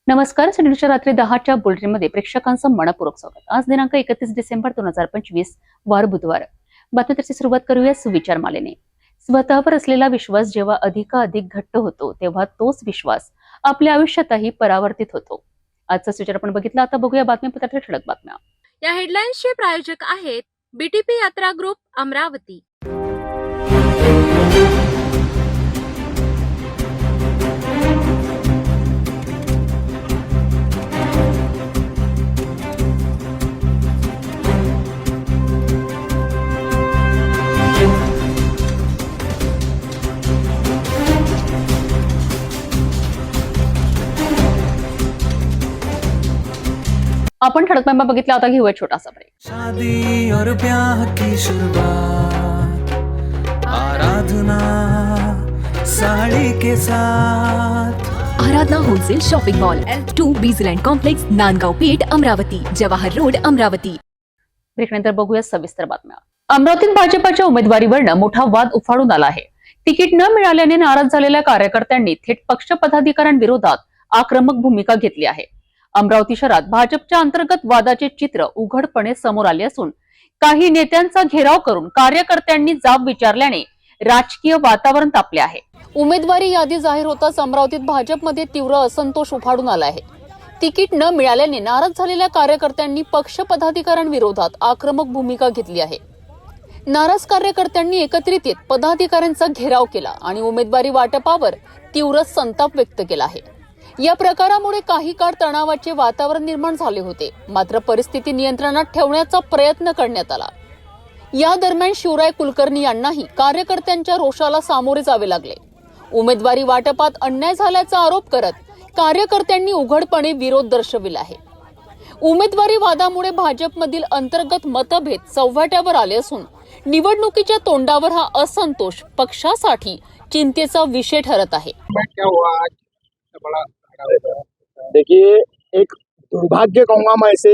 नमस्कार. संडेच्या रात्री 10च्या बुलेटिनमध्ये प्रेक्षकांचं मनपूर्वक स्वागत. आज दिनांक 31 डिसेंबर 2025 वार बुधवार. बातमीची सुरुवात करूया सुविचार मालेने. स्वतःवर असलेला विश्वास जेव्हा अधिकाधिक घट्ट होतो तेव्हा तोच विश्वास आपल्या आयुष्यातही परावर्तित होतो. आजचा सुविचार आपण बघितला. आता बघूया बातमीपत्रातील ठळक बातम्या. या हेडलाईन्सचे प्रायोजक आहेत बीटीपी यात्रा ग्रुप अमरावती. आपण ठळक बातम्या बघितल्या. आता घेऊया छोटासा ब्रेक. शादी और ब्याह की शुरुआत आराधना साड़ी के साथ. Aradhana wholesale shopping mall L2 बीझलँड कॉम्प्लेक्स, नांदगाव पेठ, अमरावती, जवाहर रोड, अमरावती. ब्रेकनंतर बघूया सविस्तर बातम्या. अमरावतीत भाजपच्या उमेदवारीवरनं मोठा वाद उफाळून आला आहे. तिकीट न मिळाल्याने नाराज झालेल्या कार्यकर्त्यांनी थेट पक्ष पदाधिकाऱ्यांविरोधात आक्रमक भूमिका घेतली आहे. अमरावती शहरात भाजपच्या अंतर्गत वादाचे चित्र उघडपणे समोर आले असून काही नेत्यांचा घेराव करून कार्यकर्त्यांनी जाब विचारल्याने राजकीय वातावरण तापले आहे. उमेदवारी यादी जाहीर होताच अमरावतीत भाजपमध्ये तीव्र असंतोष उफाळून आला आहे. तिकीट न मिळाल्याने नाराज झालेल्या कार्यकर्त्यांनी पक्ष पदाधिकाऱ्यांविरोधात आक्रमक भूमिका घेतली आहे. नाराज कार्यकर्त्यांनी एकत्रित येत पदाधिकाऱ्यांचा घेराव केला आणि उमेदवारी वाटपावर तीव्र संताप व्यक्त केला आहे. या प्रकारामुळे काही काळ तणावाचे वातावरण निर्माण झाले होते. मात्र परिस्थिती नियंत्रणात ठेवण्याचा प्रयत्न करण्यात आला. या दरम्यान शिवराय कुलकर्णी यांनाही कार्यकर्त्यांच्या रोषाला सामोरे जावे लागले. उमेदवारी वाटपात अन्याय झाल्याचा आरोप करत कार्यकर्त्यांनी उघडपणे विरोध दर्शविला आहे. उमेदवारी वादामुळे भाजपमधील अंतर्गत मतभेद चव्हाट्यावर आले असून निवडणुकीच्या तोंडावर हा असंतोष पक्षासाठी चिंतेचा विषय ठरत आहे. देखिए, एक दुर्भाग्य कहूंगा मैं इसे,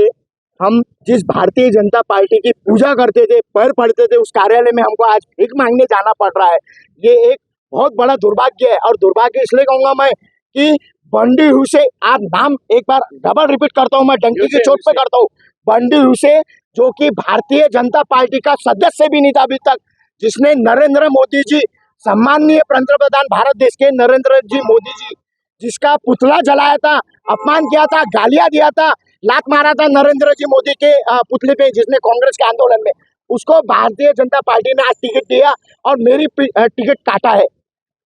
हम जिस भारतीय जनता पार्टी की पूजा करते थे, पैर पड़ते थे, उस कार्यालय में हमको आज भीख मांगने जाना पड़ रहा है. ये एक बहुत बड़ा दुर्भाग्य है. और दुर्भाग्य इसलिए कहूंगा मैं कि बंडी हुसे, आप नाम एक बार डबल रिपीट करता हूं, मैं डंकी की चोट पे करता हूं, बंडी हुसे जो कि भारतीय जनता पार्टी का सदस्य भी नहीं था अभी तक, जिसने नरेंद्र मोदी जी, सम्माननीय पंतप्रधान भारत देश के नरेंद्र जी मोदी जी, जिसका पुतला जलाया था, अपमान किया था, गालियां दिया था, लात मारा था नरेंद्र जी मोदी के पुतले पे, जिसने कांग्रेस के आंदोलन में, उसको भारतीय जनता पार्टी ने आज टिकट दिया और मेरी टिकट काटा है.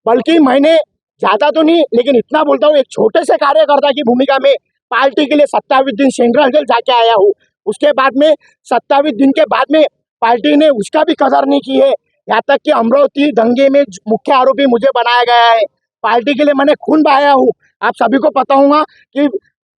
बल्कि मैंने ज्यादा तो नहीं, लेकिन इतना बोलता हूँ, एक छोटे से कार्यकर्ता की भूमिका में पार्टी के लिए 27 दिन सेंट्रल जेल जाके आया हूँ. उसके बाद में 27 दिन के बाद में पार्टी ने उसका भी कदर नहीं की है. यहाँ तक कि अमरावती दंगे में मुख्य आरोपी मुझे बनाया गया है. पार्टी के लिए मैंने खून बहाया हूँ. आप सभी को पता होगा कि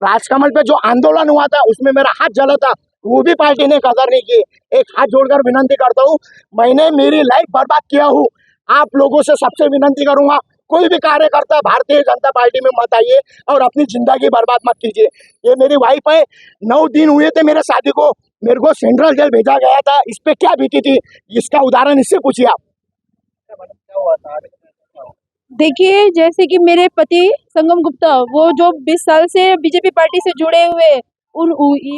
राजकमल पे जो आंदोलन हुआ था उसमें मेरा हाथ जला था, वो भी पार्टी ने कदर नहीं की. एक हाथ जोड़कर विनती करता हूँ, मैंने मेरी लाइफ बर्बाद किया हूँ. आप लोगों से सबसे विनती करूंगा, कोई भी कार्यकर्ता भारतीय जनता पार्टी में मत आइए और अपनी जिंदगी बर्बाद मत कीजिए. ये मेरी वाइफ है, 9 दिन हुए थे मेरे शादी को, मेरे को सेंट्रल जेल भेजा गया था. इस पे क्या बीती थी, इसका उदाहरण इससे पूछिए आप. देखिए, जैसे कि मेरे पति संगम गुप्ता, वो जो 20 साल से बीजेपी पार्टी से जुड़े हुए, उन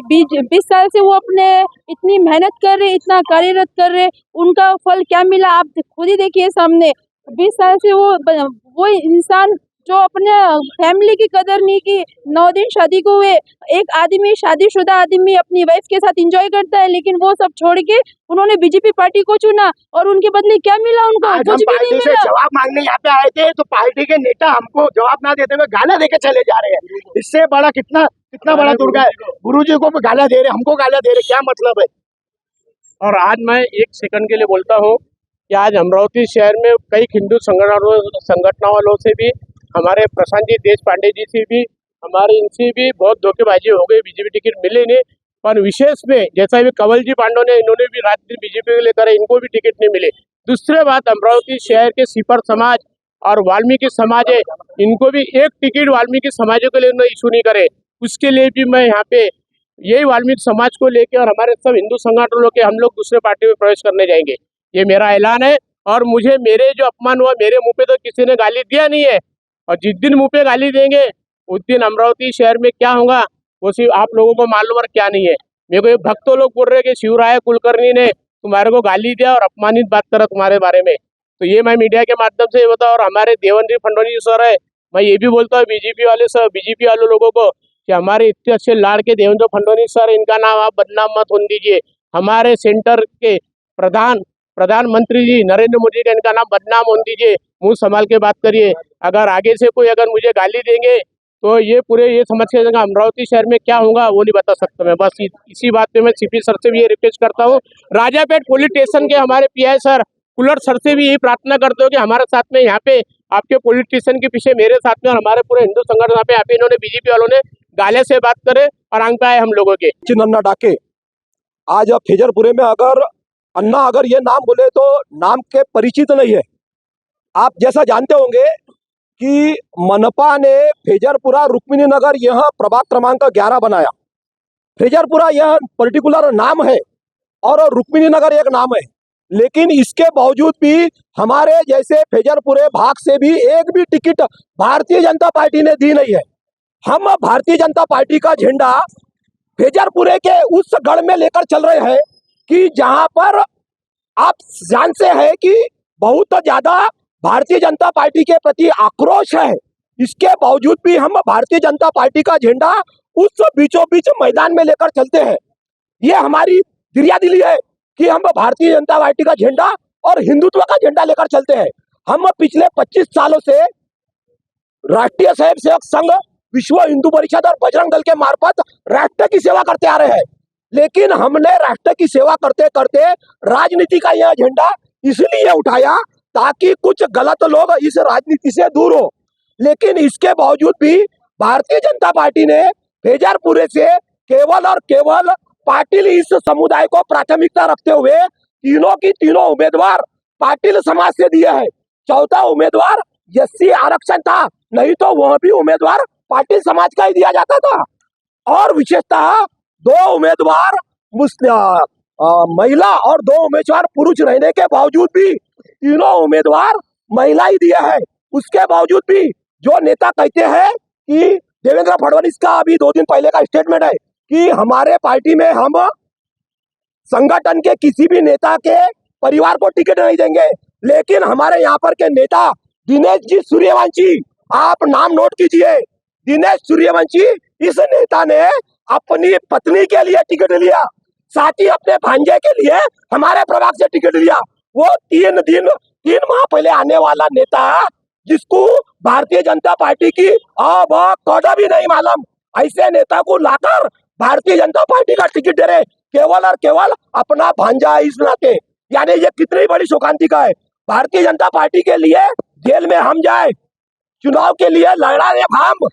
20 साल से वो अपने इतनी मेहनत कर रहे, इतना कार्यरत कर रहे, उनका फल क्या मिला आप खुद ही देखिए सामने. 20 साल से वो इंसान जो अपने फैमिली की कदर नहीं की, 9 दिन शादी को हुए, एक आदमी शादीशुदा आदमी अपनी वाइफ के साथ एंजॉय करता है, लेकिन वो सब छोड़ के उन्होंने बीजेपी पार्टी को चुना और उनके बदले क्या मिला उनको? आज हम कुछ भी नहीं पार्टी से मिला. जवाब मांगने यहाँ पे आए थे, तो पार्टी के नेता हमको जवाब ना देते हुए गालियां देके चले जा रहे हैं. इससे बड़ा कितना बड़ा दुर्गा है. गुरुजी को भी गालियां दे रहे, हमको गालियां दे रहे, क्या मतलब है? और आज मैं एक सेकंड के लिए बोलता हूँ कि आज अमरावती शहर में कई हिंदू संगठनों वालों से भी, हमारे प्रशांत जी देश पांडे जी से भी, हमारे इनसे भी बहुत धोखेबाजी हो गई. बीजेपी टिकट मिले नहीं. पर विशेष में जैसा भी कंवल जी पांडव ने, इन्होंने भी रात दिन बीजेपी को लेकर इनको भी टिकट नहीं मिले. दूसरे बात, अमरावती शहर के सीपर समाज और वाल्मीकि समाज है, इनको भी एक टिकट वाल्मीकि समाज के लिए इशू नहीं करे. उसके लिए भी मैं यहाँ पे यही वाल्मीकि समाज को लेकर और हमारे सब हिंदू संगठनों के हम लोग दूसरे पार्टी में प्रवेश करने जाएंगे. ये मेरा ऐलान है. और मुझे मेरे जो अपमान हुआ, मेरे मुंह पे तो किसी ने गाली दिया नहीं है, और जिस दिन मुंह पे गाली देंगे उस दिन अमरावती शहर में क्या होगा वो सिर्फ आप लोगों को मालूम और क्या नहीं है। मेरे को ये भक्तों लोग बोल रहे हैं कि शिवराय कुलकर्णी ने तुम्हारे को गाली दिया और अपमानित बात करा तुम्हारे बारे में। तो ये मैं मीडिया के माध्यम से ये बताऊँ। और हमारे देवेंद्र फडणवीस सर है, मैं ये भी बोलता हूँ बीजेपी वाले लोगों को कि हमारे इतने अच्छे लाड़ के देवेंद्र फडणवीस सर, इनका नाम आप बदनाम मत होने दीजिए। हमारे सेंटर के प्रधानमंत्री जी नरेंद्र मोदी का इनका नाम बदनाम होने दीजिए। मुंह संभाल के बात करिए। अगर आगे से कोई अगर मुझे गाली देंगे तो ये समझ के अमरावती शहर में क्या होगा वो नहीं बता सकता मैं। बस इसी बात पे मैं सीपी सर से भी ये रिक्वेस्ट करता हूँ। राजापेट पुलिस स्टेशन के हमारे पीआई सर कुलर सर से भी यही प्रार्थना करते हो कि हमारे साथ में यहाँ पे आपके पुलिस स्टेशन के पीछे मेरे साथ में और हमारे पूरे हिंदू संगठन यहाँ पे इन्होंने बीजेपी वालों ने गाले से बात करे और आंग पे आए हम लोगों के। नन्ना डाके आज फेजरपुरे में अगर अन्ना अगर ये नाम बोले तो नाम के परिचित नहीं है। आप जैसा जानते होंगे कि मनपा ने फेजरपुरा रुक्मिणी नगर यह प्रभाग क्रमांक 11 बनाया। फेजरपुरा यह पर्टिकुलर नाम है और रुक्मिणी नगर एक नाम है, लेकिन इसके बावजूद भी हमारे जैसे फेजरपुरे भाग से भी एक भी टिकट भारतीय जनता पार्टी ने दी नहीं है। हम भारतीय जनता पार्टी का झंडा फेजरपुरे के उस गढ़ में लेकर चल रहे हैं कि जहां पर आप जानते हैं कि बहुत ज्यादा भारतीय जनता पार्टी के प्रति आक्रोश है। इसके बावजूद भी हम भारतीय जनता पार्टी का झंडा उस बीचों बीच मैदान में लेकर चलते हैं। ये हमारी दिली है कि हम भारतीय जनता पार्टी का झंडा और हिंदुत्व का झंडा लेकर चलते हैं। हम पिछले 25 सालों से राष्ट्रीय स्वयंसेवक संघ, विश्व हिंदू परिषद और बजरंग दल के मार्फत राष्ट्र की सेवा करते आ रहे हैं, लेकिन हमने राष्ट्र की सेवा करते करते राजनीति का यह झंडा इसलिए उठाया ताकि कुछ गलत लोग इस राजनीति से दूर हो। लेकिन इसके बावजूद भी भारतीय जनता पार्टी ने फेजरपुरे से केवल और केवल पाटिल इस समुदाय को प्राथमिकता रखते हुए तीनों की तीनों उम्मीदवार पाटिल समाज से दिए हैं। चौथा उम्मीदवार एससी आरक्षण था, नहीं तो वह भी उम्मीदवार पाटिल समाज का ही दिया जाता था। और विशेषतः 2 उम्मीदवार महिला और 2 उम्मीदवार पुरुष रहने के बावजूद भी तीनों उम्मीदवार महिला ही दिए हैं। उसके बावजूद भी जो नेता कहते हैं कि देवेंद्र फडणवीस का अभी 2 दिन पहले का स्टेटमेंट है कि हमारे पार्टी में हम संगठन के किसी भी नेता के परिवार को टिकट नहीं देंगे, लेकिन हमारे यहाँ पर के नेता दिनेश जी सूर्यवंशी, आप नाम नोट कीजिए, दिनेश सूर्यवंशी, इस नेता ने अपनी पत्नी के लिए टिकट लिया, साथ ही अपने भांजे के लिए हमारे प्रभाग से टिकट लिया। वो 3 माह पहले आने वाला नेता जिसको भारतीय जनता पार्टी की अब कौड़ा भी नहीं मालूम, ऐसे नेता को लाकर भारतीय जनता पार्टी का टिकट दे रहे केवल और केवल अपना भांजा इस नाते। यानी ये कितनी बड़ी शोकांति का है। भारतीय जनता पार्टी के लिए जेल में हम जाए, चुनाव के लिए लड़ाए हम,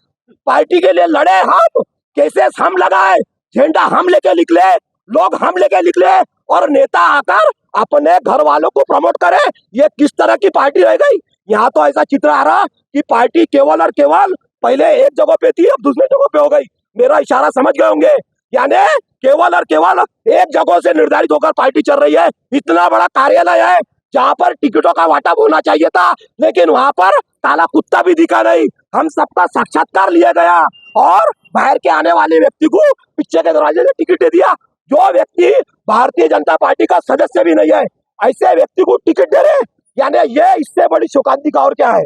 पार्टी के लिए लड़े हम, केसेस हम लगाए, झंडा हम लेके निकले, लोग हम लेके निकले और नेता आकर अपने घर वालों को प्रमोट करे। ये किस तरह की पार्टी रह गई। यहाँ तो ऐसा चित्र आ रहा कि पार्टी केवल और केवल पहले एक जगह पे थी, अब दूसरी जगह पे हो गई। मेरा इशारा समझ गए होंगे, यानी केवल और केवल एक जगह से निर्धारित होकर पार्टी चल रही है। इतना बड़ा कार्यालय है जहाँ पर टिकटों का वाटा होना चाहिए था, लेकिन वहाँ पर काला कुत्ता भी दिखा नहीं। हम सबका साक्षात्कार लिया गया और बाहर के आने वाले व्यक्ति को पीछे के दरवाजे से टिकट दे दिया। जो व्यक्ति भारतीय जनता पार्टी का सदस्य भी नहीं है, ऐसे व्यक्ति को टिकट दे रहे, यानी ये इससे बड़ी शोकांति का और क्या है।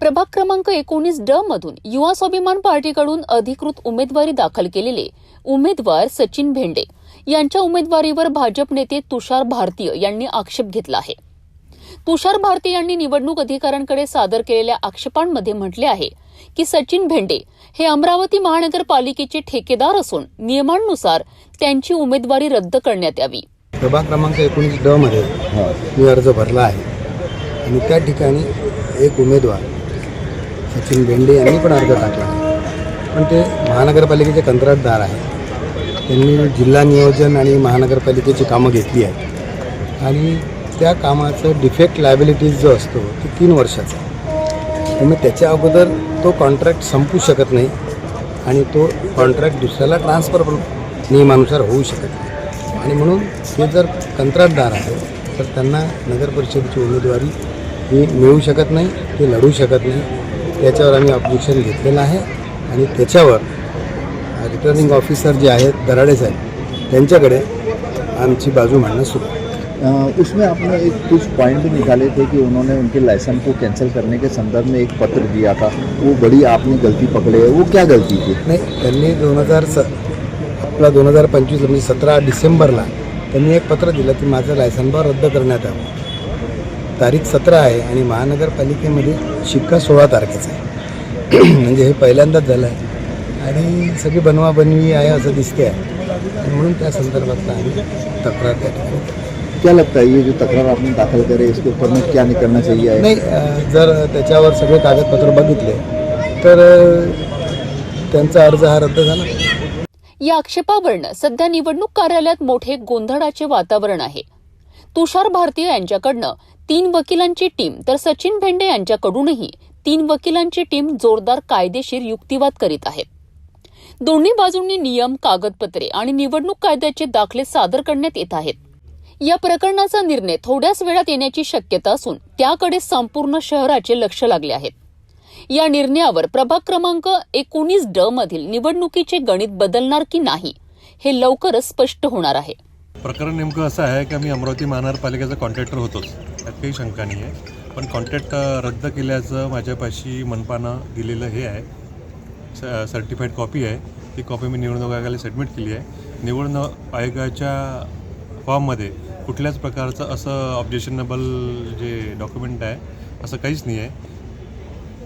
प्रभाग क्रमांक 19D मधून युवा स्वाभिमान पार्टीकडून अधिकृत उमेदवारी दाखल केलेले उमेदवार सचिन भेंडे यांच्या उमेदवारीवर भाजप नेते तुषार भारतीय यांनी आक्षेप घेतला आहे। तुषार भारतीय यांनी निवडणूक अधिकाऱ्यांकडे सादर केलेल्या आक्षेपांमध्ये म्हटले आहे की सचिन भेंडे हे अमरावती महानगरपालिकेचे ठेकेदार असून नियमांनुसार त्यांची उमेदवारी रद्द करण्यात यावी। प्रभाग क्रमांक 19D मध्ये मी अर्ज भरला आहे आणि त्या ठिकाणी एक उमेदवार सचिन भेंडे यांनी पण अर्ज टाकला आहे, पण ते महानगरपालिकेचे कंत्राटदार आहेत। त्यांनी जिल्हा नियोजन आणि महानगरपालिकेची कामं घेतली आहेत आणि त्या कामाचं डिफेक्ट लायबिलिटीज जो असतो तो 3 वर्षाचा आहे। त्यामुळे त्याच्या अगोदर तो कॉन्ट्रॅक्ट संपू शकत नाही आणि तो कॉन्ट्रॅक्ट दुसऱ्याला ट्रान्सफर नियमानुसार होऊ शकत नाही आणि म्हणून ते जर कंत्राटदार आहे तर त्यांना नगर परिषदेची उमेदवारी ही मिळू शकत नाही, ती लढू शकत नाही. त्याच्यावर आम्ही ऑब्जेक्शन घेतलेलं आहे आणि त्याच्यावर रिटर्निंग ऑफिसर जे आहेत दराडे साहेब त्यांच्याकडे आमची बाजू मांडणं सुरू आहे. उसमें आपने एक कुछ पॉइंट भी निकाले थे कि उन्होंने उनके लाइसेंस को कैंसिल करने के संदर्भ में एक पत्र दिया था, वो बड़ी आपने गलती पकड़े है, वो क्या गलती थी? नाही, त्यांनी 2025 म्हणजे 17 डिसेंबरला त्यांनी एक पत्र दिलं की माझं लायसन रद्द करण्यात यावं. तारीख 17 आहे आणि महानगरपालिकेमध्ये शिक्का 16 तारखेचा आहे. म्हणजे हे पहिल्यांदाच झालं आहे आणि सगळी बनवाबनवी आहे असं दिसते आहे आणि म्हणून त्या संदर्भातला आम्ही तक्रार त्या ठिकाणी. क्या लगता है ये जो तकरार आपने दाखल करे इसके ऊपर में क्या निकलना चाहिए? नाही, जर त्याच्यावर सगळे कागदपत्र बघितले तर त्यांचा अर्ज हा रद्द झाला. या आक्षेपावरनं सध्या निवडणूक कार्यालयात मोठे गोंधळाचे वातावरण आहे. तुषार भारतीय यांच्याकडनं 3 वकिलांची टीम तर सचिन भेंडे यांच्याकडूनही 3 वकिलांची टीम जोरदार कायदेशीर युक्तिवाद करीत आहेत. दोन्ही बाजूंनी नियम, कागदपत्रे आणि निवडणूक कायद्याचे दाखले सादर करण्यात येत आहेत. या प्रकरणाचा निर्णय थोड्याच वेळात येण्याची शक्यता असून त्याकडे संपूर्ण शहराचे लक्ष लागले आहे. या निर्णयावर प्रभाग क्रमांक 19D मधील निवडणुकीचे गणित बदलणार की नाही हे लवकरच स्पष्ट होणार आहे. प्रकरण नेमकं असं आहे की मी अमरावती महानगरपालिकेचा कॉन्ट्रॅक्टर होतोच, त्यात काही शंका नाही आहे. पण कॉन्ट्रॅक्ट रद्द केल्याचं माझ्यापाशी मनपानं दिलेलं हे आहे, सर्टिफाईड कॉपी आहे. ती कॉपी मी निवडणूक आयोगाला सबमिट केली आहे. निवडणूक आयोगाच्या फॉर्ममध्ये कुठल्याच प्रकारचं असं ऑब्जेक्शनेबल जे डॉक्युमेंट आहे असं काहीच नाही आहे.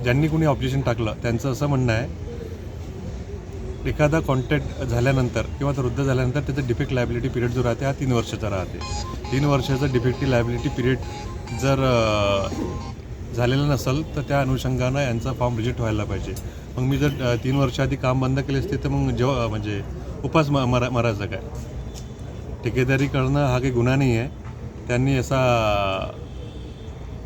ज्यांनी कोणी ऑब्जेक्शन टाकलं त्यांचं असं म्हणणं आहे, एखादा कॉन्ट्रॅक्ट झाल्यानंतर किंवा तो रद्द झाल्यानंतर त्याचा डिफेक्ट लायबिलिटी पिरियड जो राहते हा 3 वर्षाचा राहते. 3 वर्षाचा डिफेक्टिव्ह लायबिलिटी पिरियड जर झालेलं नसेल तर त्या अनुषंगानं यांचा फॉर्म रिजेक्ट व्हायला पाहिजे. मग मी जर 3 वर्ष आधी काम बंद केले असते तर मग जेव्हा म्हणजे उपास मरायचं काय. ठेकेदारी करणं हा काही गुन्हा नाही आहे. त्यांनी असा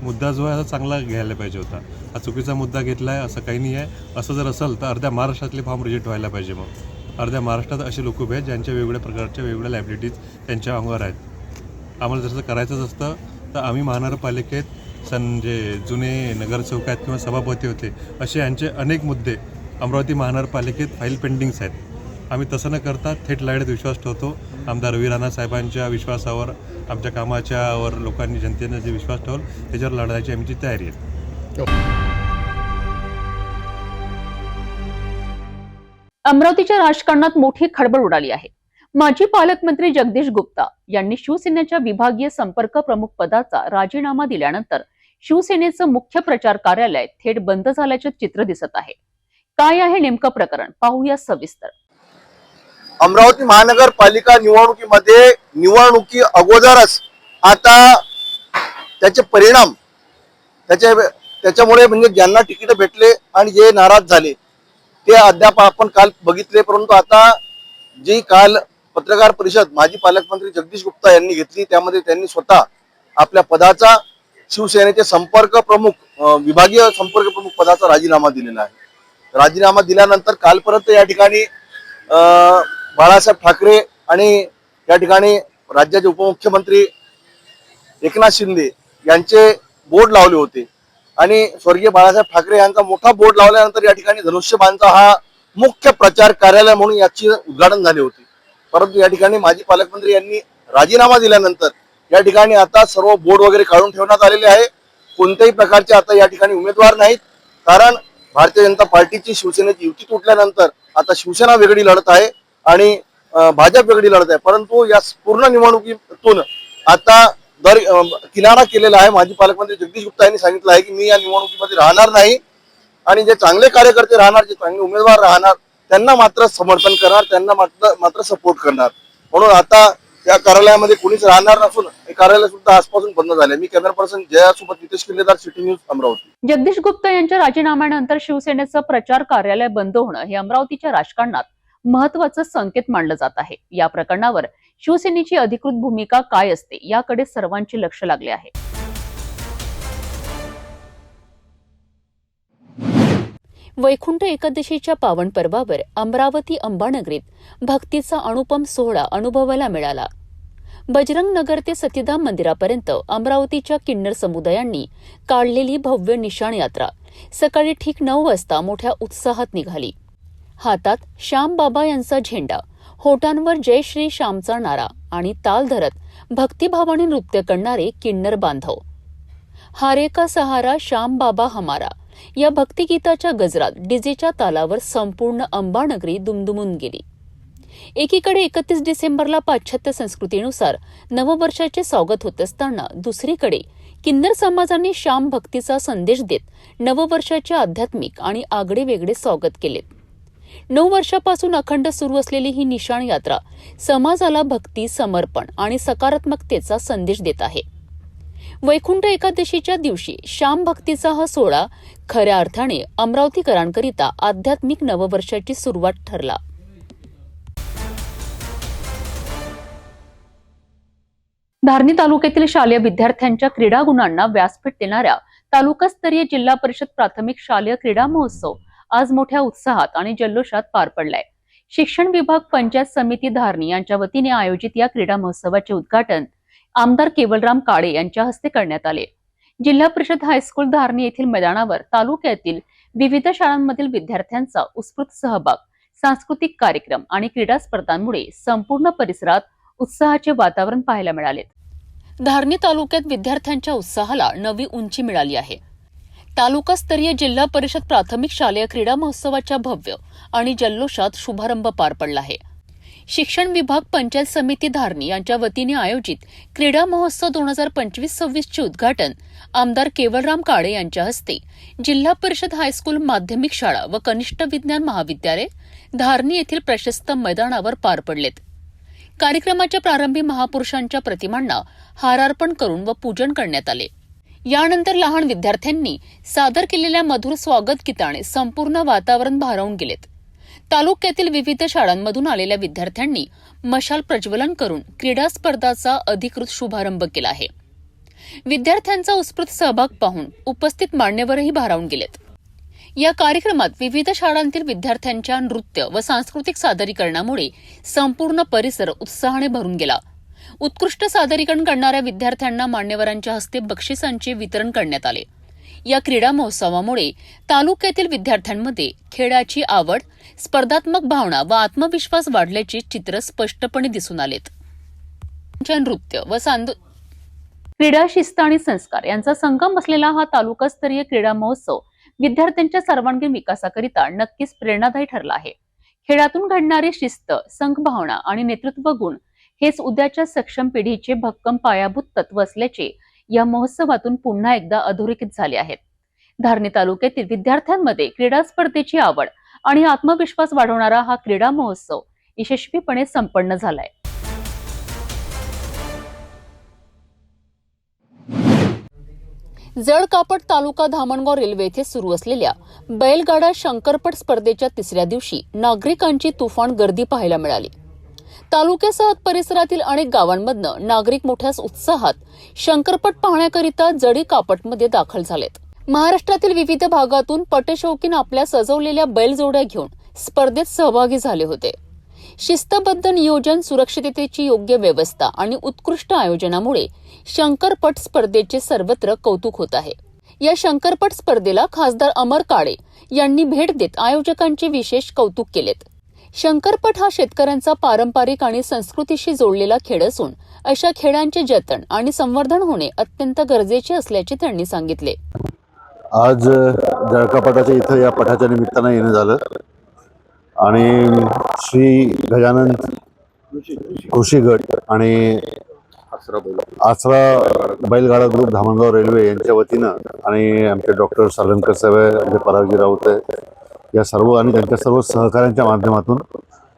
मुद्दा जो आहे असा चांगला घ्यायला पाहिजे होता. हा चुकीचा मुद्दा घेतला आहे असं काही नाही आहे. असं जर असेल तर अर्ध्या महाराष्ट्रातले फॉर्म रिजेक्ट व्हायला पाहिजे. मग अर्ध्या महाराष्ट्रात असे लोक उभे आहेत ज्यांच्या वेगवेगळ्या प्रकारच्या वेगवेगळ्या लायबिलिटीज त्यांच्या अंगावर आहेत. आम्हाला जर करायचंच असतं तर आम्ही महानगरपालिकेत जे जुने नगरसेवक आहेत किंवा सभापती होते असे यांचे अनेक मुद्दे अमरावती महानगरपालिकेत फाईल पेंडिंग्स आहेत. आम्ही तसं न करता थेट लढ्यात विश्वास ठेवतो. आमदार रवी राणा साहेबांच्या विश्वासावर, आमच्या कामाच्यावर लोकांनी जनतेने जे विश्वास ठेवला त्याच्यावर लढायची आमची तयारी आहे. अमरावतीच्या राजकारणात मोठी खळबळ उडाली आहे. माजी पालकमंत्री जगदीश गुप्ता यांनी शिवसेनेच्या विभागीय संपर्क प्रमुख पदाचा राजीनामा दिल्यानंतर शिवसेनेचं मुख्य प्रचार कार्यालय थेट बंद झाल्याचे चित्र दिसत आहे. काय आहे नेमकं प्रकरण पाहूया सविस्तर. अमरावती महानगरपालिका निवडणुकीमध्ये निवडणुकी अगोदरच आता त्याचे परिणाम त्याच्यामुळे म्हणजे ज्यांना तिकीट भेटले आणि जे नाराज झाले ते अद्याप आपण काल बघितले. परंतु आता जी काल पत्रकार परिषद माजी पालकमंत्री जगदीश गुप्ता यांनी घेतली त्यामध्ये त्यांनी स्वतः आपल्या पदाचा शिवसेनेचे संपर्क प्रमुख विभागीय संपर्क प्रमुख पदाचा राजीनामा दिलेला आहे. राजीनामा दिल्यानंतर कालपर्यंत या ठिकाणी बाळासाहेब ठाकरे आणि या ठिकाणी राज्याचे उपमुख्यमंत्री एकनाथ शिंदे यांचे बोर्ड लावले होते आणि स्वर्गीय बाळासाहेब ठाकरे यांचा मोठा बोर्ड लावल्यानंतर या ठिकाणी धनुष्यबाणचा हा मुख्य प्रचार कार्यालय म्हणून याची उद्घाटन झाले होते. परंतु या ठिकाणी माजी पालकमंत्री यांनी राजीनामा दिल्यानंतर या ठिकाणी आता सर्व बोर्ड वगैरे काढून ठेवण्यात आलेले आहे. कोणत्याही प्रकारचे आता या ठिकाणी उमेदवार नाहीत. कारण भारतीय जनता पार्टीची शिवसेनेची युती तुटल्यानंतर आता शिवसेना वेगळी लढत आहे आणि भाजप वेगळी लढत आहे. परंतु या पूर्ण निवडणुकीतून आता किनारा केलेला आहे. माजी पालकमंत्री जगदीश गुप्ता यांनी सांगितलं आहे की मी या निवडणुकीमध्ये राहणार नाही आणि जे चांगले कार्यकर्ते राहणार, जे चांगले उमेदवार राहणार त्यांना मात्र समर्थन करणार, त्यांना मात्र सपोर्ट करणार. म्हणून आता या कार्यालयामध्ये कोणीच राहणार नसून हे कार्यालय सुद्धा आजपासून बंद झाले. मी कॅमेरा पर्सन जयासोबत नितेश किल्लेदार, सिटी न्यूज, अमरावती. जगदीश गुप्ता यांच्या राजीनाम्यानंतर शिवसेनेचं प्रचार कार्यालय बंद होणं हे अमरावतीच्या राजकारणात महत्वाचं संकेत मानलं जात आहे. या प्रकरणावर शिवसेनेची अधिकृत भूमिका काय असते याकडे सर्वांचे लक्ष लागले आहे. वैकुंठ एकादशीच्या पावन पर्वावर अमरावती अंबानगरीत भक्तीचा अनुपम सोहळा अनुभवायला मिळाला. बजरंग नगर ते सतीधाम मंदिरापर्यंत अमरावतीच्या किन्नर समुदायांनी काढलेली भव्य निशाण यात्रा सकाळी ठीक 9 वाजता मोठ्या उत्साहात निघाली. हातात श्यामबाबा यांचा झेंडा, होटांवर जय श्री श्यामचा नारा आणि ताल धरत भक्तिभावाने नृत्य करणारे किन्नर बांधव. हारे का सहारा श्याम बाबा हमारा या भक्तिगीताच्या गजरात डीजेच्या तालावर संपूर्ण अंबानगरी दुमदुमून गेली. एकीकडे 31 डिसेंबरला पाश्चात्य संस्कृतीनुसार नववर्षाचे स्वागत होत असताना दुसरीकडे किन्नर समाजाने श्याम भक्तीचा संदेश देत नववर्षाचे आध्यात्मिक आणि आगळेवेगळे स्वागत केले. 9 वर्षापासून अखंड सुरू असलेली ही निशाण यात्रा समाजाला भक्ती, समर्पण आणि सकारात्मकतेचा संदेश देत आहे. वैकुंठ एकादशीच्या दिवशी श्याम भक्तीचा हा सोहळा खऱ्या अर्थाने अमरावतीकरांकरिता आध्यात्मिक नववर्षाची सुरुवात ठरला. धारणी तालुक्यातील शालेय विद्यार्थ्यांच्या क्रीडा गुणांना व्यासपीठ देणाऱ्या तालुकास्तरीय जिल्हा परिषद प्राथमिक शालेय क्रीडा महोत्सव आज मोठ्या उत्साहात आणि जल्लोषात पार पडलाय. शिक्षण विभाग, पंचायत समिती धारणी यांच्या वतीने आयोजित या क्रीडा महोत्सवाचे उद्घाटन आमदार केवलराम काळे यांच्या हस्ते करण्यात आले. जिल्हा परिषद हायस्कूल धारणी येथील मैदानावर तालुक्यातील विविध शाळांमधील विद्यार्थ्यांचा उत्स्फूर्त सहभाग, सांस्कृतिक कार्यक्रम आणि क्रीडा स्पर्धांमुळे संपूर्ण परिसरात उत्साहाचे वातावरण पाहायला मिळाले. धारणी तालुक्यात विद्यार्थ्यांच्या उत्साहाला नवी उंची मिळाली आहे. तालुकास्तरीय जिल्हा परिषद प्राथमिक शालेय क्रीडा महोत्सवाच्या भव्य आणि जल्लोषात शुभारंभ पार पडला आहे. शिक्षण विभाग, पंचायत समिती धारणी यांच्या वतीने आयोजित क्रीडा महोत्सव 2025-26 चे उद्घाटन आमदार केवलराम काळे यांच्या हस्ते जिल्हा परिषद हायस्कूल, माध्यमिक शाळा व कनिष्ठ विज्ञान महाविद्यालय धारणी येथील प्रशस्त मैदानावर पार पडलेत. कार्यक्रमाच्या प्रारंभी महापुरुषांच्या प्रतिमांना हारार्पण करून व पूजन करण्यात आले. यानंतर लहान विद्यार्थ्यांनी सादर केलेल्या मधुर स्वागत गीताने संपूर्ण वातावरण भारावून गेलेत. तालुक्यातील विविध शाळांमधून आलेल्या विद्यार्थ्यांनी मशाल प्रज्वलन करून क्रीडा स्पर्धाचा अधिकृत शुभारंभ केला आहे. विद्यार्थ्यांचा उत्स्फूर्त सहभाग पाहून उपस्थित मान्यवरही भारावून गेलेत. या कार्यक्रमात विविध शाळांतील विद्यार्थ्यांच्या नृत्य व सांस्कृतिक सादरीकरणामुळे संपूर्ण परिसर उत्साहाने भरून गेला. उत्कृष्ट सादरीकरण करणाऱ्या विद्यार्थ्यांना मान्यवरांच्या हस्ते बक्षिसांचे वितरण करण्यात आले. या क्रीडा महोत्सवामुळे तालुक्यातील विद्यार्थ्यांमध्ये खेळाची आवड, स्पर्धात्मक भावना व आत्मविश्वास वाढल्याचे चित्र स्पष्टपणे दिसून आलेत. नृत्य व क्रीडा, शिस्त आणि संस्कार यांचा संगम असलेला हा तालुकास्तरीय क्रीडा महोत्सव विद्यार्थ्यांच्या सर्वांगीण विकासाकरिता नक्कीच प्रेरणादायी ठरला आहे. खेळातून घडणारी शिस्त, संघभावना आणि नेतृत्व गुण हेच उद्याच्या सक्षम पिढीचे भक्कम पायाभूत तत्व असल्याचे या महोत्सवातून पुन्हा एकदा अधोरेखित झाले आहेत. धारणी तालुक्यातील विद्यार्थ्यांमध्ये क्रीडा स्पर्धेची आवड आणि आत्मविश्वास वाढवणारा हा क्रीडा महोत्सव यशस्वीपणे संपन्न झालाय. जळकापट तालुका धामणगाव रेल्वे येथे सुरू असलेल्या बैलगाडा शंकरपट स्पर्धेच्या 3ऱ्या दिवशी नागरिकांची तुफान गर्दी पाहायला मिळाली. तालुक्यासह परिसरातील अनेक गावांमधनं नागरिक मोठ्या उत्साहात शंकरपट पाहण्याकरिता जडी कापटमध्ये दाखल झालेत. महाराष्ट्रातील विविध भागातून पटशौकीन आपल्या सजवलेल्या बैलजोड्या घेऊन स्पर्धेत सहभागी झाले होते. शिस्तबद्ध नियोजन, सुरक्षिततेची योग्य व्यवस्था आणि उत्कृष्ट आयोजनामुळे शंकरपट स्पर्धेचे सर्वत्र कौतुक होत आहे. या शंकरपट स्पर्धेला खासदार अमर काळे यांनी भेट देत आयोजकांचे विशेष कौतुक केलेत. शंकरपट हा शेतकऱ्यांचा पारंपरिक आणि संस्कृतीशी जोडलेला खेळ असून अशा खेळांचे जतन आणि संवर्धन होणे अत्यंत गरजेचे असल्याचे त्यांनी सांगितले. आज जळकापटाच्या इथं या पठाच्या निमित्तानं येणं झालं आणि श्री गजानन कृषी गट आणि आसरा बैलगाडा ग्रुप धामणगाव रेल्वे यांच्या वतीनं आणि आमचे डॉक्टर सालनकर साहेब, आमचे परागजी राऊत या सर्व आणि त्यांच्या सर्व सहकाऱ्यांच्या माध्यमातून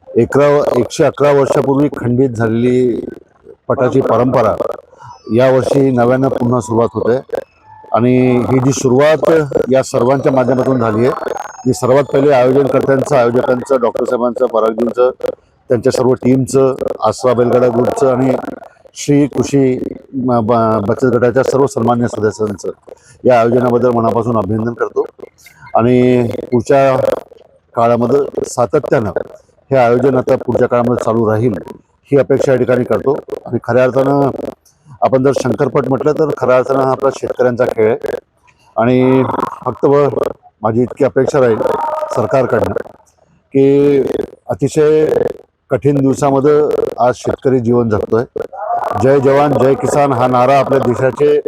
111 वर्षापूर्वी खंडित झालेली पटाची परंपरा यावर्षी नव्यानं पुन्हा सुरुवात होते आणि ही जी सुरुवात या सर्वांच्या माध्यमातून झाली आहे. मी सर्वात पहिले आयोजकांचं डॉक्टर साहेबांचं, परागजींचं, त्यांच्या सर्व टीमचं, आसरा बैलगाडा ग्रुपचं आणि श्री कृषी बचत गटाच्या सर्व सन्मान्य सदस्यांचं या आयोजनाबद्दल मनापासून अभिनंदन करतो आणि पुढच्या काळामध्ये सातत्यानं हे आयोजन आता पुढच्या काळामध्ये चालू राहील ही अपेक्षा या ठिकाणी करतो. आणि खऱ्या अर्थानं आपण जर शंकरपट म्हटलं तर खऱ्या अर्थानं हा आपला शेतकऱ्यांचा खेळ आहे. आणि फक्त माझी इतकी अपेक्षा राहील सरकारकडनं की अतिशय कठीण दिवसामध्ये आज शेतकरी जीवन जगतोय. जय जवान जय किसान हा नारा आपल्या देशाचे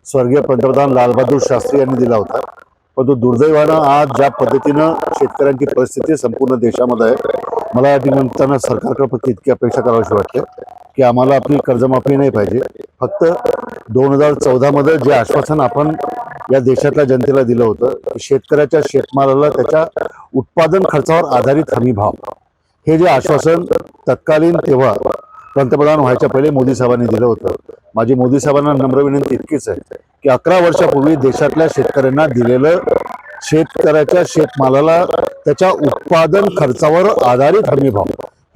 स्वर्गीय पंतप्रधान लालबहादूर शास्त्री यांनी दिला होता. परंतु दुर्दैवानं आज ज्या पद्धतीनं शेतकऱ्यांची परिस्थिती संपूर्ण देशामध्ये आहे, मला या निमित्तानं सरकारकडे फक्त इतकी अपेक्षा करावीशी वाटते की आम्हाला आपली कर्जमाफी नाही पाहिजे. फक्त 2014 जे आश्वासन आपण या देशातल्या जनतेला दिलं होतं की शेतकऱ्याच्या शेतमालाला त्याच्या उत्पादन खर्चावर आधारित हमी भाव, हे जे आश्वासन तत्कालीन तेव्हा पंतप्रधान व्हायच्या पहिले मोदी साहेबांनी दिलं होतं. माझी मोदी साहेबांना नम्र विनंती इतकीच आहे की 11 वर्षापूर्वी देशातल्या शेतकऱ्यांना दिलेलं शेतकऱ्याच्या शेतमालाला त्याच्या उत्पादन खर्चावर आधारित हमी भाव,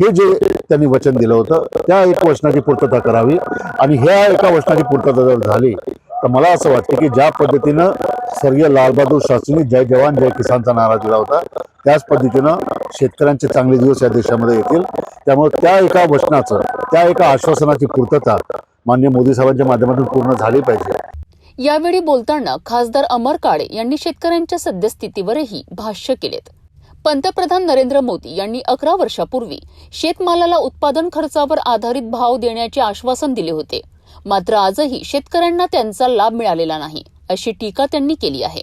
हे जे त्यांनी वचन दिलं होतं त्या एक वचनाची पूर्तता करावी. आणि ह्या एका वचनाची पूर्तता जर झाली तर मला असं वाटतं की ज्या पद्धतीनं स्वर्गीय लालबहादूर शास्त्रींनी जय जवान जय किसानचा नारा दिला होता, त्याच पद्धतीनं शेतकऱ्यांचे चांगले दिवस या देशामध्ये येतील. त्यामुळे त्या एका वचनाचं, त्या एका आश्वासनाची पूर्तता माननीय मोदी साहेबांच्या माध्यमातून पूर्ण झाली पाहिजे. यावेळी बोलताना खासदार अमर काळे यांनी शेतकऱ्यांच्या सद्यस्थितीवरही भाष्य केलेत. पंतप्रधान नरेंद्र मोदी यांनी 11 वर्षापूर्वी शेतमालाला उत्पादन खर्चावर आधारित भाव देण्याचे आश्वासन दिले होते. मात्र आजही शेतकऱ्यांना त्यांचा लाभ मिळालेला नाही, अशी टीका त्यांनी केली आहे.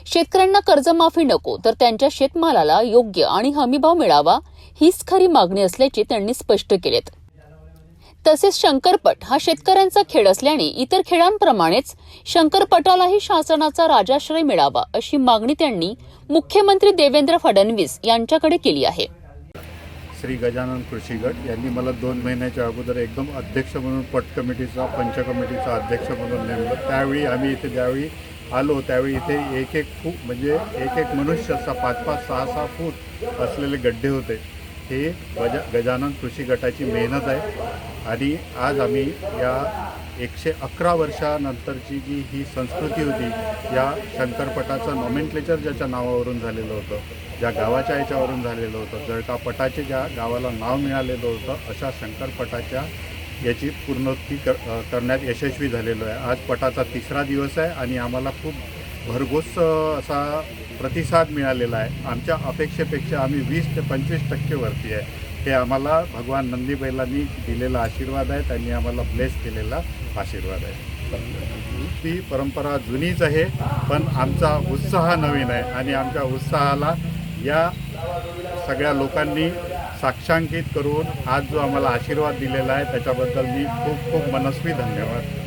शेतकऱ्यांना कर्जमाफी नको तर त्यांच्या शेतमालाला योग्य आणि हमीभाव मिळावा, हीच खरी मागणी असल्याचे त्यांनी स्पष्ट केलेत. तसेच शंकरपट हा शेतकऱ्यांचा खेळ असल्याने इतर खेळांप्रमाणेच शंकरपटालाही शासनाचा राजाश्रय मिळावा, अशी मागणी त्यांनी मुख्यमंत्री देवेंद्र फडणवीस यांच्याकडे केली आहे. श्री गजानन कृषी गट यांनी मला 2 महिन्याच्या अगोदर एकदम अध्यक्ष म्हणून पट कमिटीचा, पंच कमिटीचा अध्यक्ष म्हणून नेमलं. त्यावेळी आम्ही इथे ज्यावेळी आलो त्यावेळी इथे एक फूट म्हणजे एक मनुष्य असा 5-5, 6-6 फूट असलेले गड्डे होते. हे गजानन कृषी गटाची मेहनत आहे. आणि आज आम्ही या 111 वर्षानंतरची जी ही संस्कृती होती, या शंकरपटाचं नॉमेनक्लेचर ज्याच्या नावावरून झालेलं होतं, ज्या गावाच्या याच्यावरून झालेलं होतं, जळका पटाचे ज्या गावाला नाव मिळालेलं होतं, अशा शंकरपटाच्या याची पूर्णोक्ती करण्यात यशस्वी झालेलो आहे. आज पटाचा 3रा दिवस आहे आणि आम्हाला खूप भरघोस असा प्रतिसाद मिळालेला आहे. आमच्या अपेक्षेपेक्षा आम्ही 20 ते 25% वरती आहे. हे आम्हाला भगवान नंदी बैलांनी दिलेला आशीर्वाद आहे, त्यांनी आम्हाला ब्लेस केलेला आशीर्वाद आहे. ती परंपरा जुनीच आहे, पण आमचा उत्साह नवीन आहे आणि आमच्या उत्साहाला या सगळ्या लोकांनी साक्षांकित करून आज जो आम्हाला आशीर्वाद दिलेला आहे त्याच्याबद्दल मी खूप खूप मनस्वी धन्यवाद.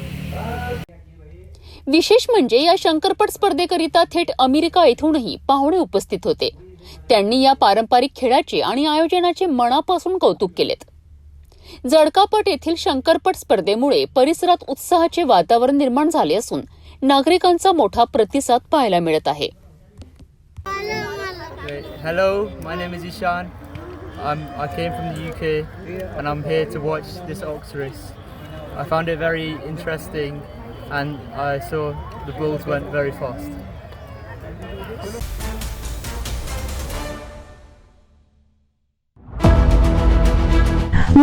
विशेष म्हणजे या शंकरपट स्पर्धेकरिता थेट अमेरिका येथूनही पाहुणे उपस्थित होते. त्यांनी या पारंपरिक खेळाचे आणि आयोजनाचे मनापासून कौतुक केलेत. जळकापट येथील शंकरपट स्पर्धेमुळे परिसरात उत्साहाचे वातावरण निर्माण झाले असून नागरिकांचा मोठा प्रतिसाद पाहायला मिळत आहे. Hello, my name is Ishan. I came from the UK and I'm here to watch this ox race. I found it very interesting and I saw the bulls went very fast.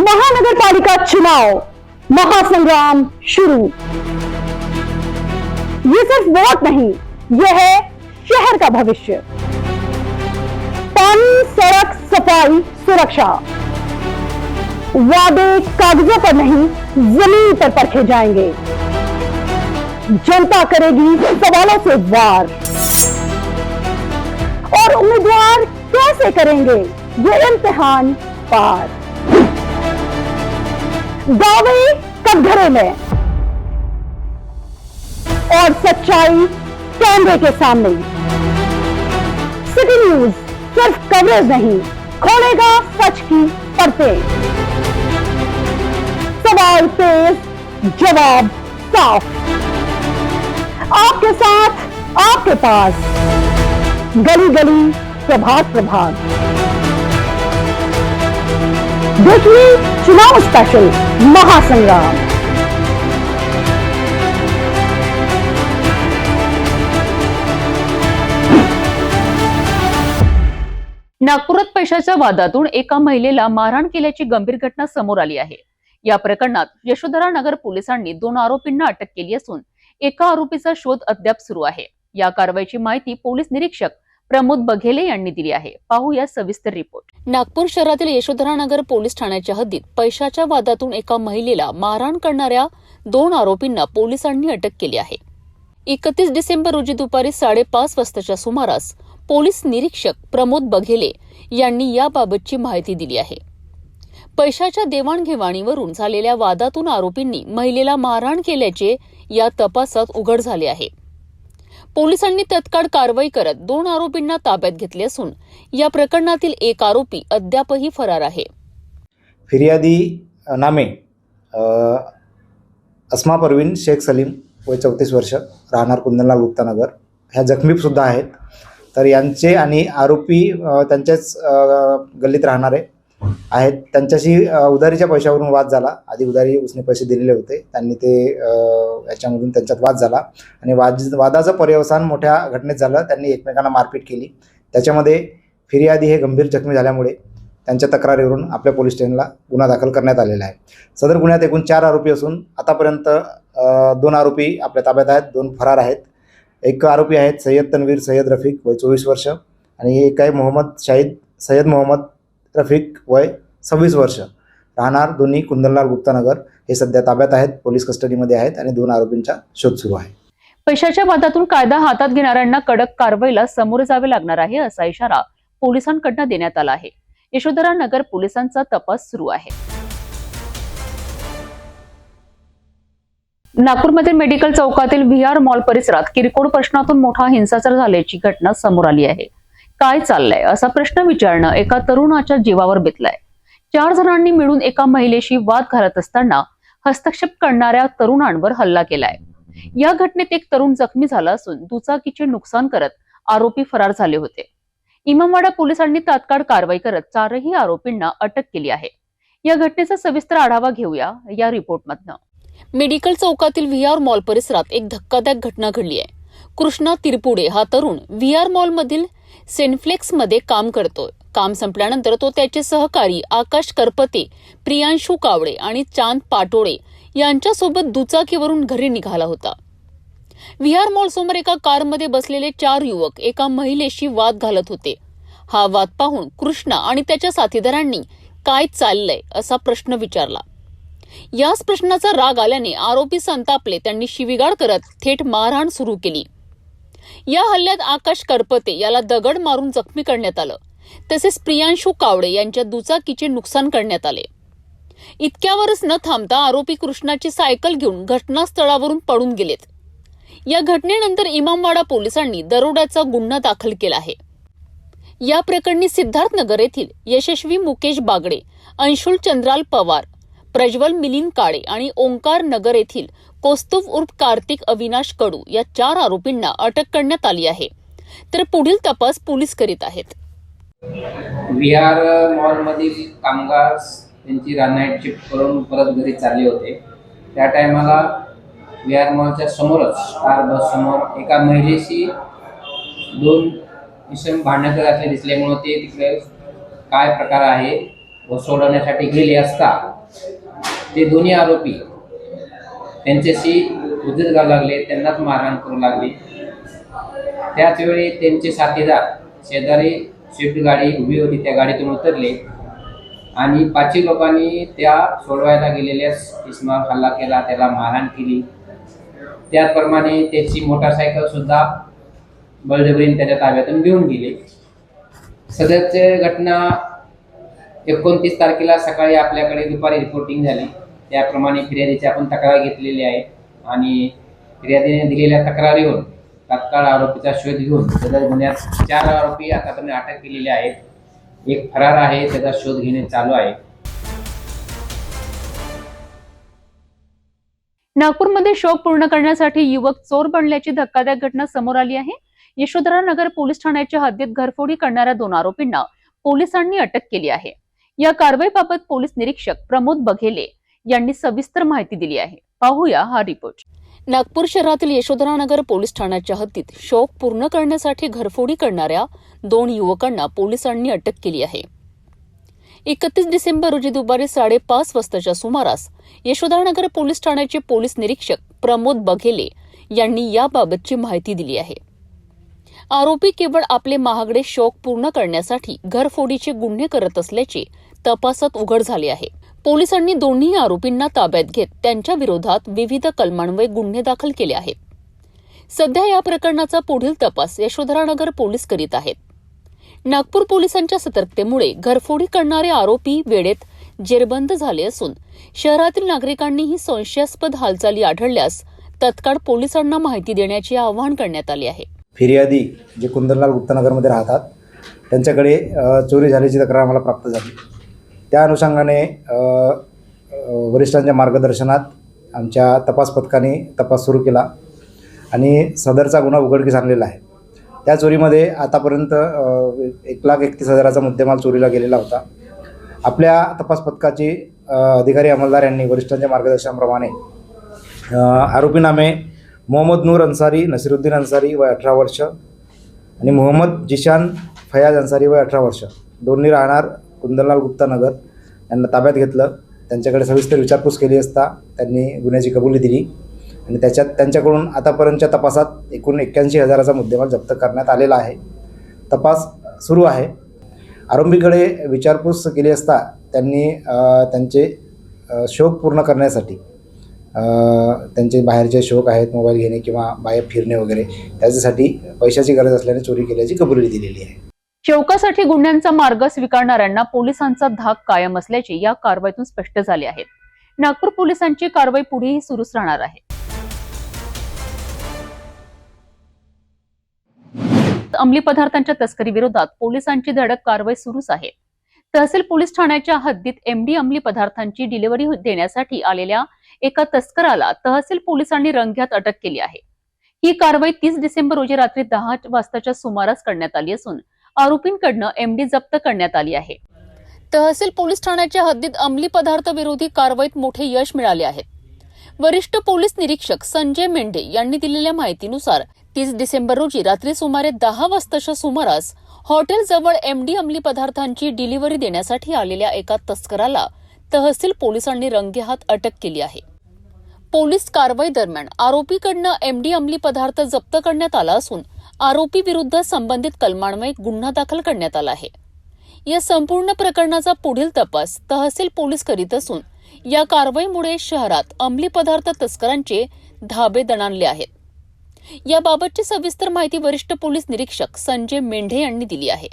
महानगरपालिका चुनाव महासंग्राम शुरू। ये सिर्फ vote नहीं, ये है शहर का भविष्य। पानी, सड़क, सफाई, सुरक्षा, वादे कागजों पर नहीं जमीन पर परखे जाएंगे। जनता करेगी सवालों से वार और उम्मीदवार कैसे करेंगे ये इम्तिहान पार। दावे कटघरे में और सच्चाई कैमरे के सामने। सिटी न्यूज सिर्फ कवरेज नहीं, खोलेगा सच की परतें। सवाल तेज, जवाब साफ, आपके साथ, आपके पास, गली गली, प्रभात प्रभात। देखिए चुनाव स्पेशल महासंग्राम। नागपुरात पैशाच्या वादातून एका महिलेला मारहाण केल्याची गंभीर घटना समोर आली आहे. या प्रकरणात यशोधरा नगर पोलिसांनी 2 आरोपींना अटक केली असून एका आरोपीचा शोध अद्याप सुरू आहे. या कारवाईची माहिती पोलीस निरीक्षक प्रमोद बघेले यांनी दिली आहे. पाहूया सविस्तर रिपोर्ट. नागपूर शहरातील यशोधरा नगर पोलीस ठाण्याच्या हद्दीत पैशाच्या वादातून एका महिलेला मारहाण करणाऱ्या 2 आरोपींना पोलिसांनी अटक केली आहे. 31 डिसेंबर रोजी दुपारी 5:30 वाजताच्या सुमारास पोलीस निरीक्षक प्रमोद बघेले यांनी याबाबतची माहिती दिली आहे. पैशाच्या देवाणघेवाणीवरून झालेल्या वादातून आरोपींनी महिलेला मारहाण केल्याचे या तपासात उघड झाले आहे. पोलिसांनी तत्काळ कारवाई करत 2 आरोपींना ताब्यात घेतले असून या प्रकरणातील एक आरोपी अद्यापही फरार आहे. फिर्यादी नामे अस्मा परवीन शेख सलीम वय 34 वर्ष, राहणार कुंदनलाल गुप्तानगर, ह्या जखमीसुद्धा आहेत. तर यांचे आणि आरोपी त्यांच्याच गल्लीत राहणारे आहेत. त्यांच्याशी उधारीच्या पैशावरून वाद झाला. आधी उधारी उसने पैसे दिलेले होते, त्यांनी ते याच्यामधून त्यांच्यात वाद झाला आणि वादाचं पर्यवसान मोठ्या घटनेत झालं. त्यांनी एकमेकांना मारपीट केली. त्याच्यामध्ये फिर्यादी हे गंभीर जखमी झाल्यामुळे त्यांच्या तक्रारीवरून आपल्या पोलीस स्टेशनला गुन्हा दाखल करण्यात आलेला आहे. सदर गुन्ह्यात एकूण 4 आरोपी असून आतापर्यंत 2 आरोपी आपल्या ताब्यात आहेत, 2 फरार आहेत. एक आरोपी आहेत सय्यद तन्वीर सय्यद रफिक वय 24 वर्ष आणि एक आहे मोहम्मद शाहिद सय्यद मोहम्मद रफिक वय 26 वर्ष, राहणार दोन्ही कुंदनलाल गुप्तानगर. हे सध्या ताब्यात आहेत, पोलीस कस्टडीमध्ये आहेत आणि 2 आरोपींचा शोध सुरू आहे. पैशाच्या वादातून कायदा हातात घेणाऱ्यांना कडक कारवाईला सामोरे जावे लागणार आहे, असा इशारा पोलिसांकडून देण्यात आला आहे. यशोधरा नगर पोलिसांचा तपास सुरू आहे. नागपूरमधील मेडिकल चौकातील VR मॉल परिसरात किरकोळ प्रश्नातून मोठा हिंसाचार झाल्याची घटना समोर आली आहे. काय चाललंय असा प्रश्न विचारणं एका तरुणाच्या जीवावर बेतलाय. 4 जणांनी मिळून एका महिलेशी वाद घालत असताना हस्तक्षेप करणाऱ्या तरुणांवर हल्ला केलाय. या घटनेत एक तरुण जखमी झाला असून दुचाकीचे नुकसान करत आरोपी फरार झाले होते. इमामवाडा पोलिसांनी तात्काळ कारवाई करत 4ही आरोपींना अटक केली आहे. या घटनेचा सविस्तर आढावा घेऊया या रिपोर्टमधनं. मेडिकल चौकातील VR मॉल परिसरात एक धक्कादायक घटना घडली आहे. कृष्णा तिरपुडे हा तरुण VR मॉलमधील सेनफ्लेक्समध्ये काम करतोय. काम संपल्यानंतर तो त्याचे सहकारी आकाश करपते, प्रियांशू कावडे आणि चांद पाटोळे यांच्यासोबत दुचाकीवरून घरी निघाला होता. VR मॉल समोर एका कारमध्ये बसलेले 4 युवक एका महिलेशी वाद घालत होते. हा वाद पाहून कृष्णा आणि त्याच्या साथीदारांनी काय चाललंय असा प्रश्न विचारला. याच प्रश्नाचा राग आल्याने आरोपी संतापले. त्यांनी शिवीगाळ करत थेट मारहाण सुरू केली. या हल्ल्यात आकाश करपते याला दगड मारून जखमी करण्यात आलं. तसेच प्रियांशू कावडे यांच्या दुचाकीचे नुकसान करण्यात आले. इतक्यावरच न थांबता आरोपी कृष्णाची सायकल घेऊन घटनास्थळावरून पळून गेलेत. या घटनेनंतर इमामवाडा पोलिसांनी दरोड्याचा गुन्हा दाखल केला आहे. या प्रकरणी सिद्धार्थनगर येथील यशस्वी मुकेश बागडे, अंशुल चंद्राल पवार, प्रज्वल मिलिंद काळे आणि ओंकार नगर येथील कौस्तुभ उर्फ कार्तिक अविनाश कडू या 4 आरोपींना अटक करण्यात आली आहे. तर पुढील तपास पोलीस करीत आहेत. VR मॉलमधील कामगार त्यांची नाईट शिफ्ट करून परत घरी चालले होते. त्या टायमाला VR मॉलच्या समोरच स्टार बस समोर एका महिलेशी 2 इसम भांडण करत असले दिसल्यामुळे ते तिकडे काय प्रकार आहे व सोडवण्यासाठी गेले असता ते दोन्ही आरोपी त्यांच्याशी उद्धत घालू लागले, त्यांनाच मारहाण करू लागले. त्याच वेळी त्यांचे साथीदार शेजारी स्विफ्ट गाडी उभी होती त्या गाडीतून उतरले आणि 5 लोकांनी त्या सोडवायला गेलेल्या इसमावर हल्ला केला, त्याला मारहाण केली. त्याचप्रमाणे त्याची मोटारसायकल सुद्धा बळजबरीने त्याच्या ताब्यातून घेऊन गेले. सदरची घटना 29 तारखेला सकाळी आपल्याकडे दुपारी रिपोर्टिंग झाली. त्याप्रमाणे फिर्यादीची आपण तक्रार घेतलेली आहे आणि फिर्यादीने दिलेल्या तक्रारीवर तात्काळ आरोपीचा शोध घेऊन सदर गुन्ह्यात 4 आरोपी आतापर्यंत अटक केलेले आहेत. एक फरार आहे, त्याचा शोध घेणे चालू आहे. नागपूरमध्ये शौक पूर्ण करण्यासाठी युवक चोर बनल्याची धक्कादायक घटना समोर आली आहे. यशोधरा नगर पोलीस ठाण्याच्या हद्दीत घरफोडी करणाऱ्या 2 आरोपींना पोलिसांनी अटक केली आहे. या कारवाईबाबत पोलीस निरीक्षक प्रमोद बघेले यांनी सविस्तर माहिती दिली आहे. पाहूया हा रिपोर्ट. नागपूर शहरातील यशोधरानगर पोलीस ठाण्याच्या हद्दीत शौक पूर्ण करण्यासाठी घरफोडी करणाऱ्या 2 युवकांना पोलिसांनी अटक केली आहे. 31 डिसेंबर रोजी दुपारी 5:30 वाजताच्या सुमारास यशोधरानगर पोलीस ठाण्याचे पोलीस निरीक्षक प्रमोद बघेले यांनी याबाबतची माहिती दिली आहे. आरोपी केवळ आपले महागडे शौक पूर्ण करण्यासाठी घरफोडीचे गुन्हे करत असल्याचे तपासात उघड झाले आहे. पोलिसांनी दोन्ही आरोपींना ताब्यात घेत त्यांच्या विरोधात विविध कलमान्वये गुन्हे दाखल केले आहेत. सध्या या प्रकरणाचा पुढील तपास यशोधरानगर पोलीस करीत आहेत. नागपूर पोलिसांच्या सतर्कतेमुळे घरफोडी करणारे आरोपी वेळेत जेरबंद झाले असून शहरातील नागरिकांनीही संशयास्पद हालचाली आढळल्यास तत्काळ पोलिसांना माहिती देण्याचे आवाहन करण्यात आले आहे. फिर्यादी जे कुंदनलाल गुप्तानगरमध्ये राहतात त्यांच्याकडे चोरी झाल्याची तक्रार आम्हाला प्राप्त झाली. त्या अनुषंगाने वरिष्ठांच्या मार्गदर्शनात आमच्या तपास पथकाने तपास सुरू केला आणि सदरचा गुन्हा उघडकीस आणलेला आहे. त्या चोरीमध्ये आतापर्यंत 1,31,000चा मुद्देमाल चोरीला गेलेला होता. आपल्या तपास पथकाचे अधिकारी अंमलदार यांनी वरिष्ठांच्या मार्गदर्शनाप्रमाणे आरोपी नामे मोहम्मद नूर अन्सारी, नसीरुद्दीन अन्सारी वय 18 वर्ष आणि मोहम्मद जिशान फयाज अन्सारी वय 18 वर्ष, दोन्ही राहणार कुंदनलाल गुप्तानगर यांना ताब्यात घेतलं. त्यांच्याकडे सविस्तर विचारपूस केली असता त्यांनी गुन्ह्याची कबुली दिली आणि त्यांच्याकडून आतापर्यंतच्या तपासात एकूण 81,000चा मुद्देमाल जप्त करण्यात आलेला आहे. तपास सुरू आहे. आरोपीकडे विचारपूस केली असता त्यांनी त्यांचे शौक पूर्ण करण्यासाठी त्यांचे बाहेरचे शौक आहेत, मोबाईल घेणे किंवा बाहेर फिरणे वगैरे, त्याच्यासाठी पैशाची गरज असल्याने चोरी केल्याची कबुली दिलेली आहे. शौकासाठी गुन्ह्यांचा मार्ग स्वीकारणाऱ्यांना पोलिसांचा धाक कायम असल्याचे या कारवाईतून स्पष्ट झाले आहे. नागपूर पोलिसांची कारवाई पुढेही सुरूच राहणार आहे. अंमली पदार्थांच्या तस्करी विरोधात पोलिसांची धडक कारवाई सुरूच आहे. तहसील पोलीस ठाण्याच्या हद्दीत MD अंमली पदार्थांची डिलिव्हरी देण्यासाठी आलेल्या एका तस्कराला तहसील पोलिसांनी रंग्यात अटक केली आहे. ही कारवाई 30 डिसेंबर रोजी रात्री 10 वाजताच्या सुमारास करण्यात आली असून आरोपींकडनं MD जप्त करण्यात आली आहे. तहसील पोलीस ठाण्याच्या हद्दीत अंमली पदार्थ विरोधी कारवाईत मोठे यश मिळाले आहे. वरिष्ठ पोलीस निरीक्षक संजय मेंढे यांनी दिलेल्या माहितीनुसार 30 डिसेंबर रोजी रात्री सुमारे 10 वाजताच्या सुमारास हॉटेल जवळ MD अंमली पदार्थांची डिलिव्हरी देण्यासाठी आलेल्या एका तस्कराला तहसील पोलिसांनी रंगेहात अटक केली आहे. पोलीस कारवाई दरम्यान आरोपीकडनं MD अंमली पदार्थ जप्त करण्यात आला असून आरोपी विरुद्ध संबंधित कलमान्वये गुन्हा दाखल करण्यात आला आहे. या संपूर्ण प्रकरणाचा पुढील तपास तहसील पोलीस करीत असून या कारवाईमुळे शहरात अंमली पदार्थ तस्करांचे धाबे दणाणले आहेत. याबाबतची सविस्तर माहिती वरिष्ठ पोलीस निरीक्षक संजय मेंढे यांनी दिली आहे.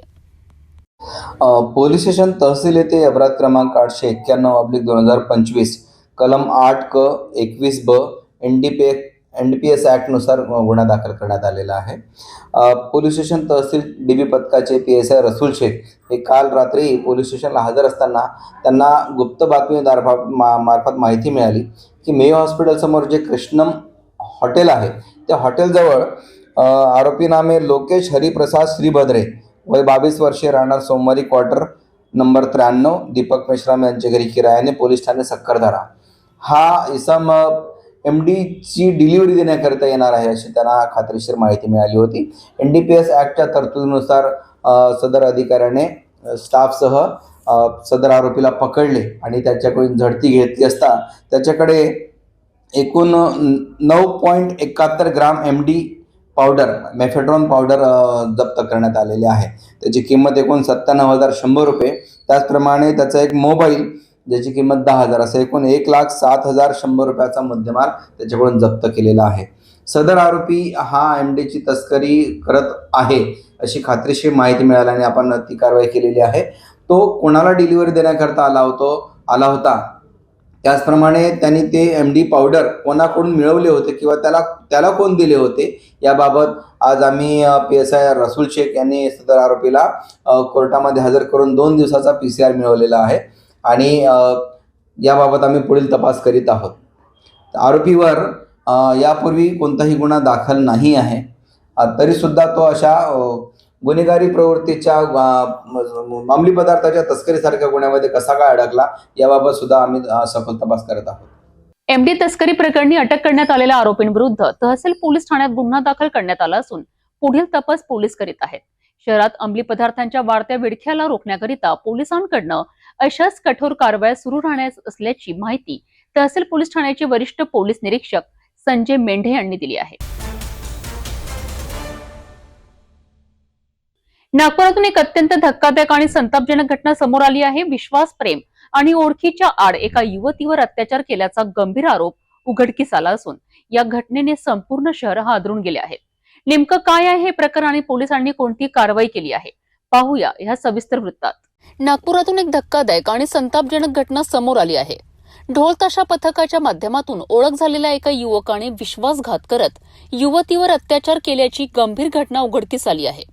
पोलीस स्टेशन तहसील येथे अपराध क्रमांक 891/2025 कलम 8 क 21 ब NDPS ॲक्टनुसार गुन्हा दाखल करण्यात आलेला आहे. पोलीस स्टेशन तहसील DB पथकाचे PSI रसूल शेख हे काल रात्री पोलीस स्टेशनला हजर असताना त्यांना गुप्त बातमीदार मार्फत माहिती मिळाली की मेयो हॉस्पिटलसमोर जे कृष्णम हॉटेल आहे त्या हॉटेलजवळ आरोपी नामे लोकेश हरिप्रसाद श्रीभद्रे वय 22 वर्षे, राहणार सोमवारी क्वार्टर नंबर 93 दीपक मेश्राम यांच्या घरी किरायाने पोलीस ठाणे सक्करदरा हा इसम MDची डिलिव्हरी देण्याकरिता येणार आहे अशी त्यांना खात्रीशीर माहिती मिळाली होती. NDPS ॲक्टच्या तरतुदीनुसार सदर अधिकाऱ्याने स्टाफसह सदर आरोपीला पकडले आणि त्याच्याकडून झडती घेतली असता त्याच्याकडे एकूण 9.71 ग्राम MD पावडर मेफेड्रॉन पावडर जप्त करण्यात आलेले आहे. त्याची किंमत एकूण 97,100 रुपये. त्याचप्रमाणे त्याचा एक मोबाईल ज्याची किंमत 10,000 असं एकूण 1,07,100 रुपयाचा मुद्देमाल त्याच्याकडून जप्त केलेला आहे. सदर आरोपी हा MDची तस्करी करत आहे अशी खात्रीशीर माहिती मिळाल्याने आपण ती कारवाई केलेली आहे. तो कोणाला डिलिव्हरी देण्याकरता आला होता त्याचप्रमाणे त्यांनी ते MD पावडर कोणाकडून मिळवले होते किंवा त्याला कोण दिले होते याबाबत आज आम्ही PSI रसूल शेख यांनी सदर आरोपीला कोर्टामध्ये हजर करून 2 दिवसाचा PCR मिळवलेला आहे आणि याबाबत आम्ही पुढील तपास करीत आहोत. आरोपीवर यापूर्वी कोणताही गुन्हा दाखल नाही आहे. तरीसुद्धा तो अशा गुन्हेगारी प्रवृत्तीच्या अंमली पदार्थाच्या तस्करीसारख्या गुन्ह्यामध्ये कसा काय अडकला याबाबत सुद्धा आम्ही सखोल तपास करत आहोत. एमडी तस्करी प्रकरणी अटक करण्यात आलेल्या आरोपींविरुद्ध तहसील पोलीस ठाण्यात गुन्हा दाखल करण्यात आला असून पुढील तपास पोलीस करीत आहेत. शहरात अंमली पदार्थांच्या वाढत्या विळख्याला रोखण्याकरिता पोलिसांकडनं अशाच कठोर कारवाया सुरू राहणार असल्याची माहिती तहसील पोलीस ठाण्याचे वरिष्ठ पोलीस निरीक्षक संजय मेंढे यांनी दिली आहे. नागपुरातून एक अत्यंत धक्कादायक आणि संतापजनक घटना समोर आली आहे. विश्वास, प्रेम आणि ओळखीच्या आड एका युवतीवर अत्याचार केल्याचा गंभीर आरोप उघडकीस आला असून या घटनेने संपूर्ण शहर हादरून गेले आहे. नेमकं काय आहे हे प्रकरण आणि पोलिसांनी कोणती कारवाई केली आहे, पाहूया ह्या सविस्तर वृत्तात. नागपुरातून एक धक्कादायक आणि संतापजनक घटना समोर आली आहे. ढोल ताशा पथकाच्या माध्यमातून ओळख झालेल्या एका युवकाने विश्वासघात करत युवतीवर अत्याचार केल्याची गंभीर घटना उघडकीस आली आहे.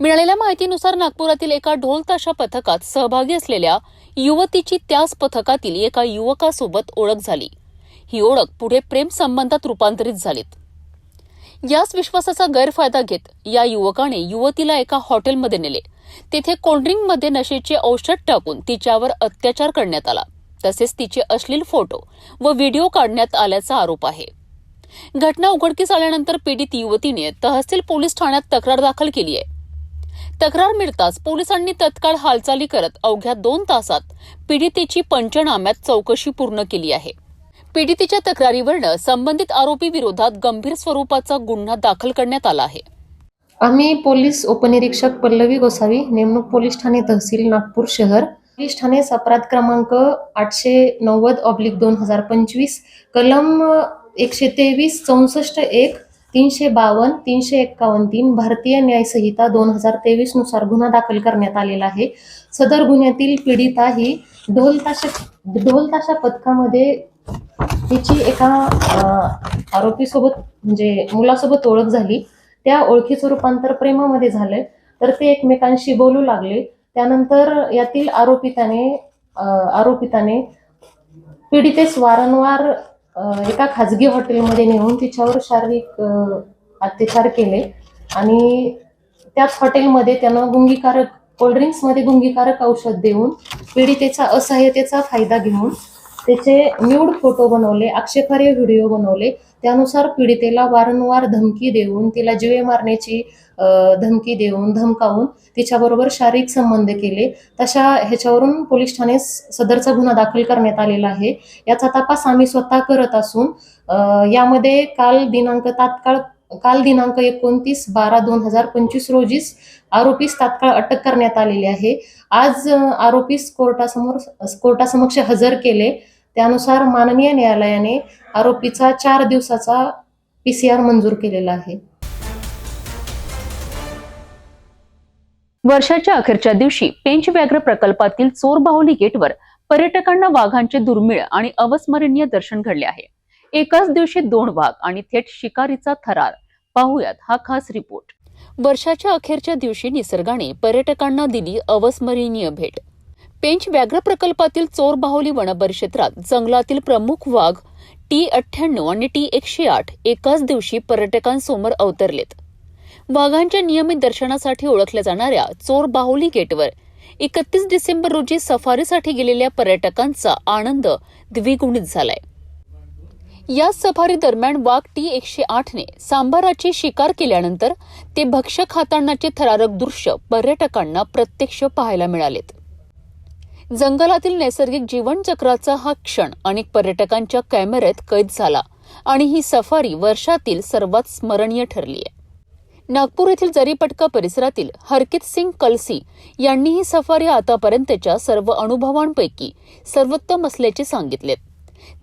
मिळालेल्या माहितीनुसार नागपुरातील एका ढोल ताशा पथकात सहभागी असलेल्या युवतीची त्याच पथकातील एका युवकासोबत ओळख झाली. ही ओळख पुढे प्रेम संबंधात रूपांतरित झालीत. याच विश्वासाचा गैरफायदा घेत या युवकाने युवतीला एका हॉटेलमध्ये नेले. तेथे कोल्ड्रिंकमध्ये नशेचे औषध टाकून तिच्यावर अत्याचार करण्यात आला. तसेच तिचे अश्लील फोटो व व्हिडिओ काढण्यात आल्याचा आरोप आहे. घटना उघडकीस आल्यानंतर पीडित युवतीने तहसील पोलीस ठाण्यात तक्रार दाखल केली आहे. तक्रार मिळताच पोलिसांनी तत्काळ हालचाली करत अवघ्या 2 तासात पीडितेची पंचनाम्यात चौकशी पूर्ण केली आहे. पीडितेच्या तक्रारीवरून संबंधित आरोपी विरोधात गंभीर स्वरूपाचा गुन्हा दाखल करण्यात आला आहे. आम्ही पोलीस उपनिरीक्षक पल्लवी गोसावी, नेमणूक पोलीस ठाणे तहसील नागपूर शहर, पोलीस ठाणे अपराध क्रमांक 890/2025 कलम 123 64 352 351 3 भारतीय न्याय संहिता 2023 नुसार गुन्हा दाखल करण्यात आलेला आहे. सदर गुन्ह्यातील पीडिता ही ढोल ताशा पथकामध्ये तिची एका आरोपीसोबत म्हणजे मुलासोबत ओळख झाली. त्या ओळखीचं रूपांतर प्रेमामध्ये झाले तर ते एकमेकांशी बोलू लागले. त्यानंतर यातील आरोपिताने पीडितेस वारंवार एका खाजगी हॉटेलमध्ये नेऊन तिच्यावर शारीरिक अत्याचार केले आणि त्याच हॉटेलमध्ये त्यानं कोल्ड्रिंक्समध्ये गुंगीकारक औषध देऊन पीडितेचा असहाय्यतेचा फायदा घेऊन त्याचे न्यूड फोटो बनवले, आक्षेपार्ह व्हिडिओ बनवले. त्यानुसार पीडितेला वारंवार धमकी देऊन तिला जीवे मारण्याची धमकी देऊन धमकावून तिच्याबरोबर शारीरिक संबंध केले. तशा ह्याच्यावरून पोलीस ठाणे सदरचा गुन्हा दाखल करण्यात आलेला आहे. याचा तपास आम्ही स्वतः करत असून यामध्ये काल दिनांक 29/12/2025 रोजीच आरोपीस तात्काळ अटक करण्यात आलेली आहे. आज आरोपीस कोर्टासमक्ष हजर केले. त्यानुसार माननीय न्यायालयाने आरोपीचा 4 दिवसाचा PCR मंजूर केलेला आहे. वर्षाच्या अखेरच्या दिवशी पेंच व्याघ्र प्रकल्पातील चोरबाहुली गेटवर पर्यटकांना वाघांचे दुर्मिळ आणि अविस्मरणीय दर्शन घडले आहे. एकाच दिवशी 2 वाघ आणि थेट शिकारीचा थरार, पाहूयात हा खास रिपोर्ट. वर्षाच्या अखेरच्या दिवशी निसर्गाने पर्यटकांना दिली अविस्मरणीय भेट. पेंच व्याघ्र प्रकल्पातील चोरबाहुली वनपरिक्षेत्रात जंगलातील प्रमुख वाघ T98 आणि T108 एकाच दिवशी पर्यटकांसमोर अवतरलेत. वाघांच्या नियमित दर्शनासाठी ओळखल्या जाणाऱ्या चोरबाहुली गेटवर 31 डिसेंबर रोजी सफारीसाठी गेलेल्या पर्यटकांचा आनंद द्विगुणित झालाय. या सफारी दरम्यान वाघ T108 ने सांबाराची शिकार केल्यानंतर ते भक्ष्य खातानाचे थरारक दृश्य पर्यटकांना प्रत्यक्ष पाहायला मिळालेत. जंगलातील नैसर्गिक जीवनचक्राचा हा क्षण अनेक पर्यटकांच्या कॅमेऱ्यात कैद झाला आणि ही सफारी वर्षातील सर्वात स्मरणीय ठरली आहे. नागपूर येथील जरीपटका परिसरातील हरकित सिंग कलसी यांनी ही सफारी आतापर्यंतच्या सर्व अनुभवांपैकी सर्वोत्तम असल्याचे सांगितले.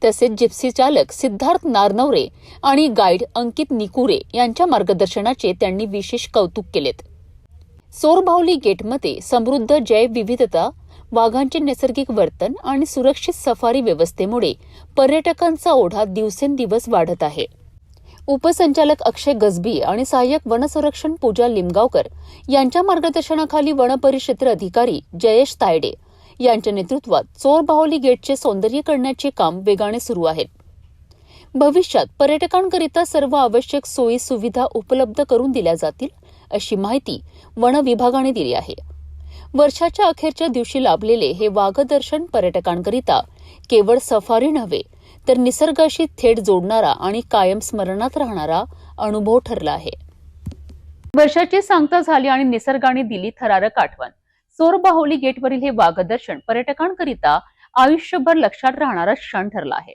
तसेच जिप्सी चालक सिद्धार्थ नारनवरे आणि गाईड अंकित निकुरे यांच्या मार्गदर्शनाचे त्यांनी विशेष कौतुक केलेत. चोरबाहुली गेटमध्ये समृद्ध जैवविविधता, वाघांचे नैसर्गिक वर्तन आणि सुरक्षित सफारी व्यवस्थेमुळे पर्यटकांचा ओढा दिवसेंदिवस वाढत आहे. उपसंचालक अक्षय गजबी आणि सहाय्यक वनसंरक्षण पूजा लिमगावकर यांच्या मार्गदर्शनाखाली वनपरिक्षेत्र अधिकारी जयेश तायडे यांच्या नेतृत्वात चोरबाहुली गेटचे सौंदर्यीकरणाचे काम वेगाने सुरू आहे. भविष्यात पर्यटकांकरिता सर्व आवश्यक सोयी सुविधा उपलब्ध करून दिल्या जातील अशी माहिती वन विभागाने दिली आहे. वर्षाच्या अखेरच्या दिवशी लाभलेले हे वाघदर्शन पर्यटकांकरिता केवळ सफारी नव्हे तर निसर्गाशी थेट जोडणारा आणि कायम स्मरणात राहणारा अनुभव ठरला आहे. वर्षाची सांगता झाली आणि निसर्गाने दिली थरारक आठवण. सोरबाहुली गेटवरील हे वाघदर्शन पर्यटकांकरिता आयुष्यभर लक्षात राहणारा क्षण ठरला आहे.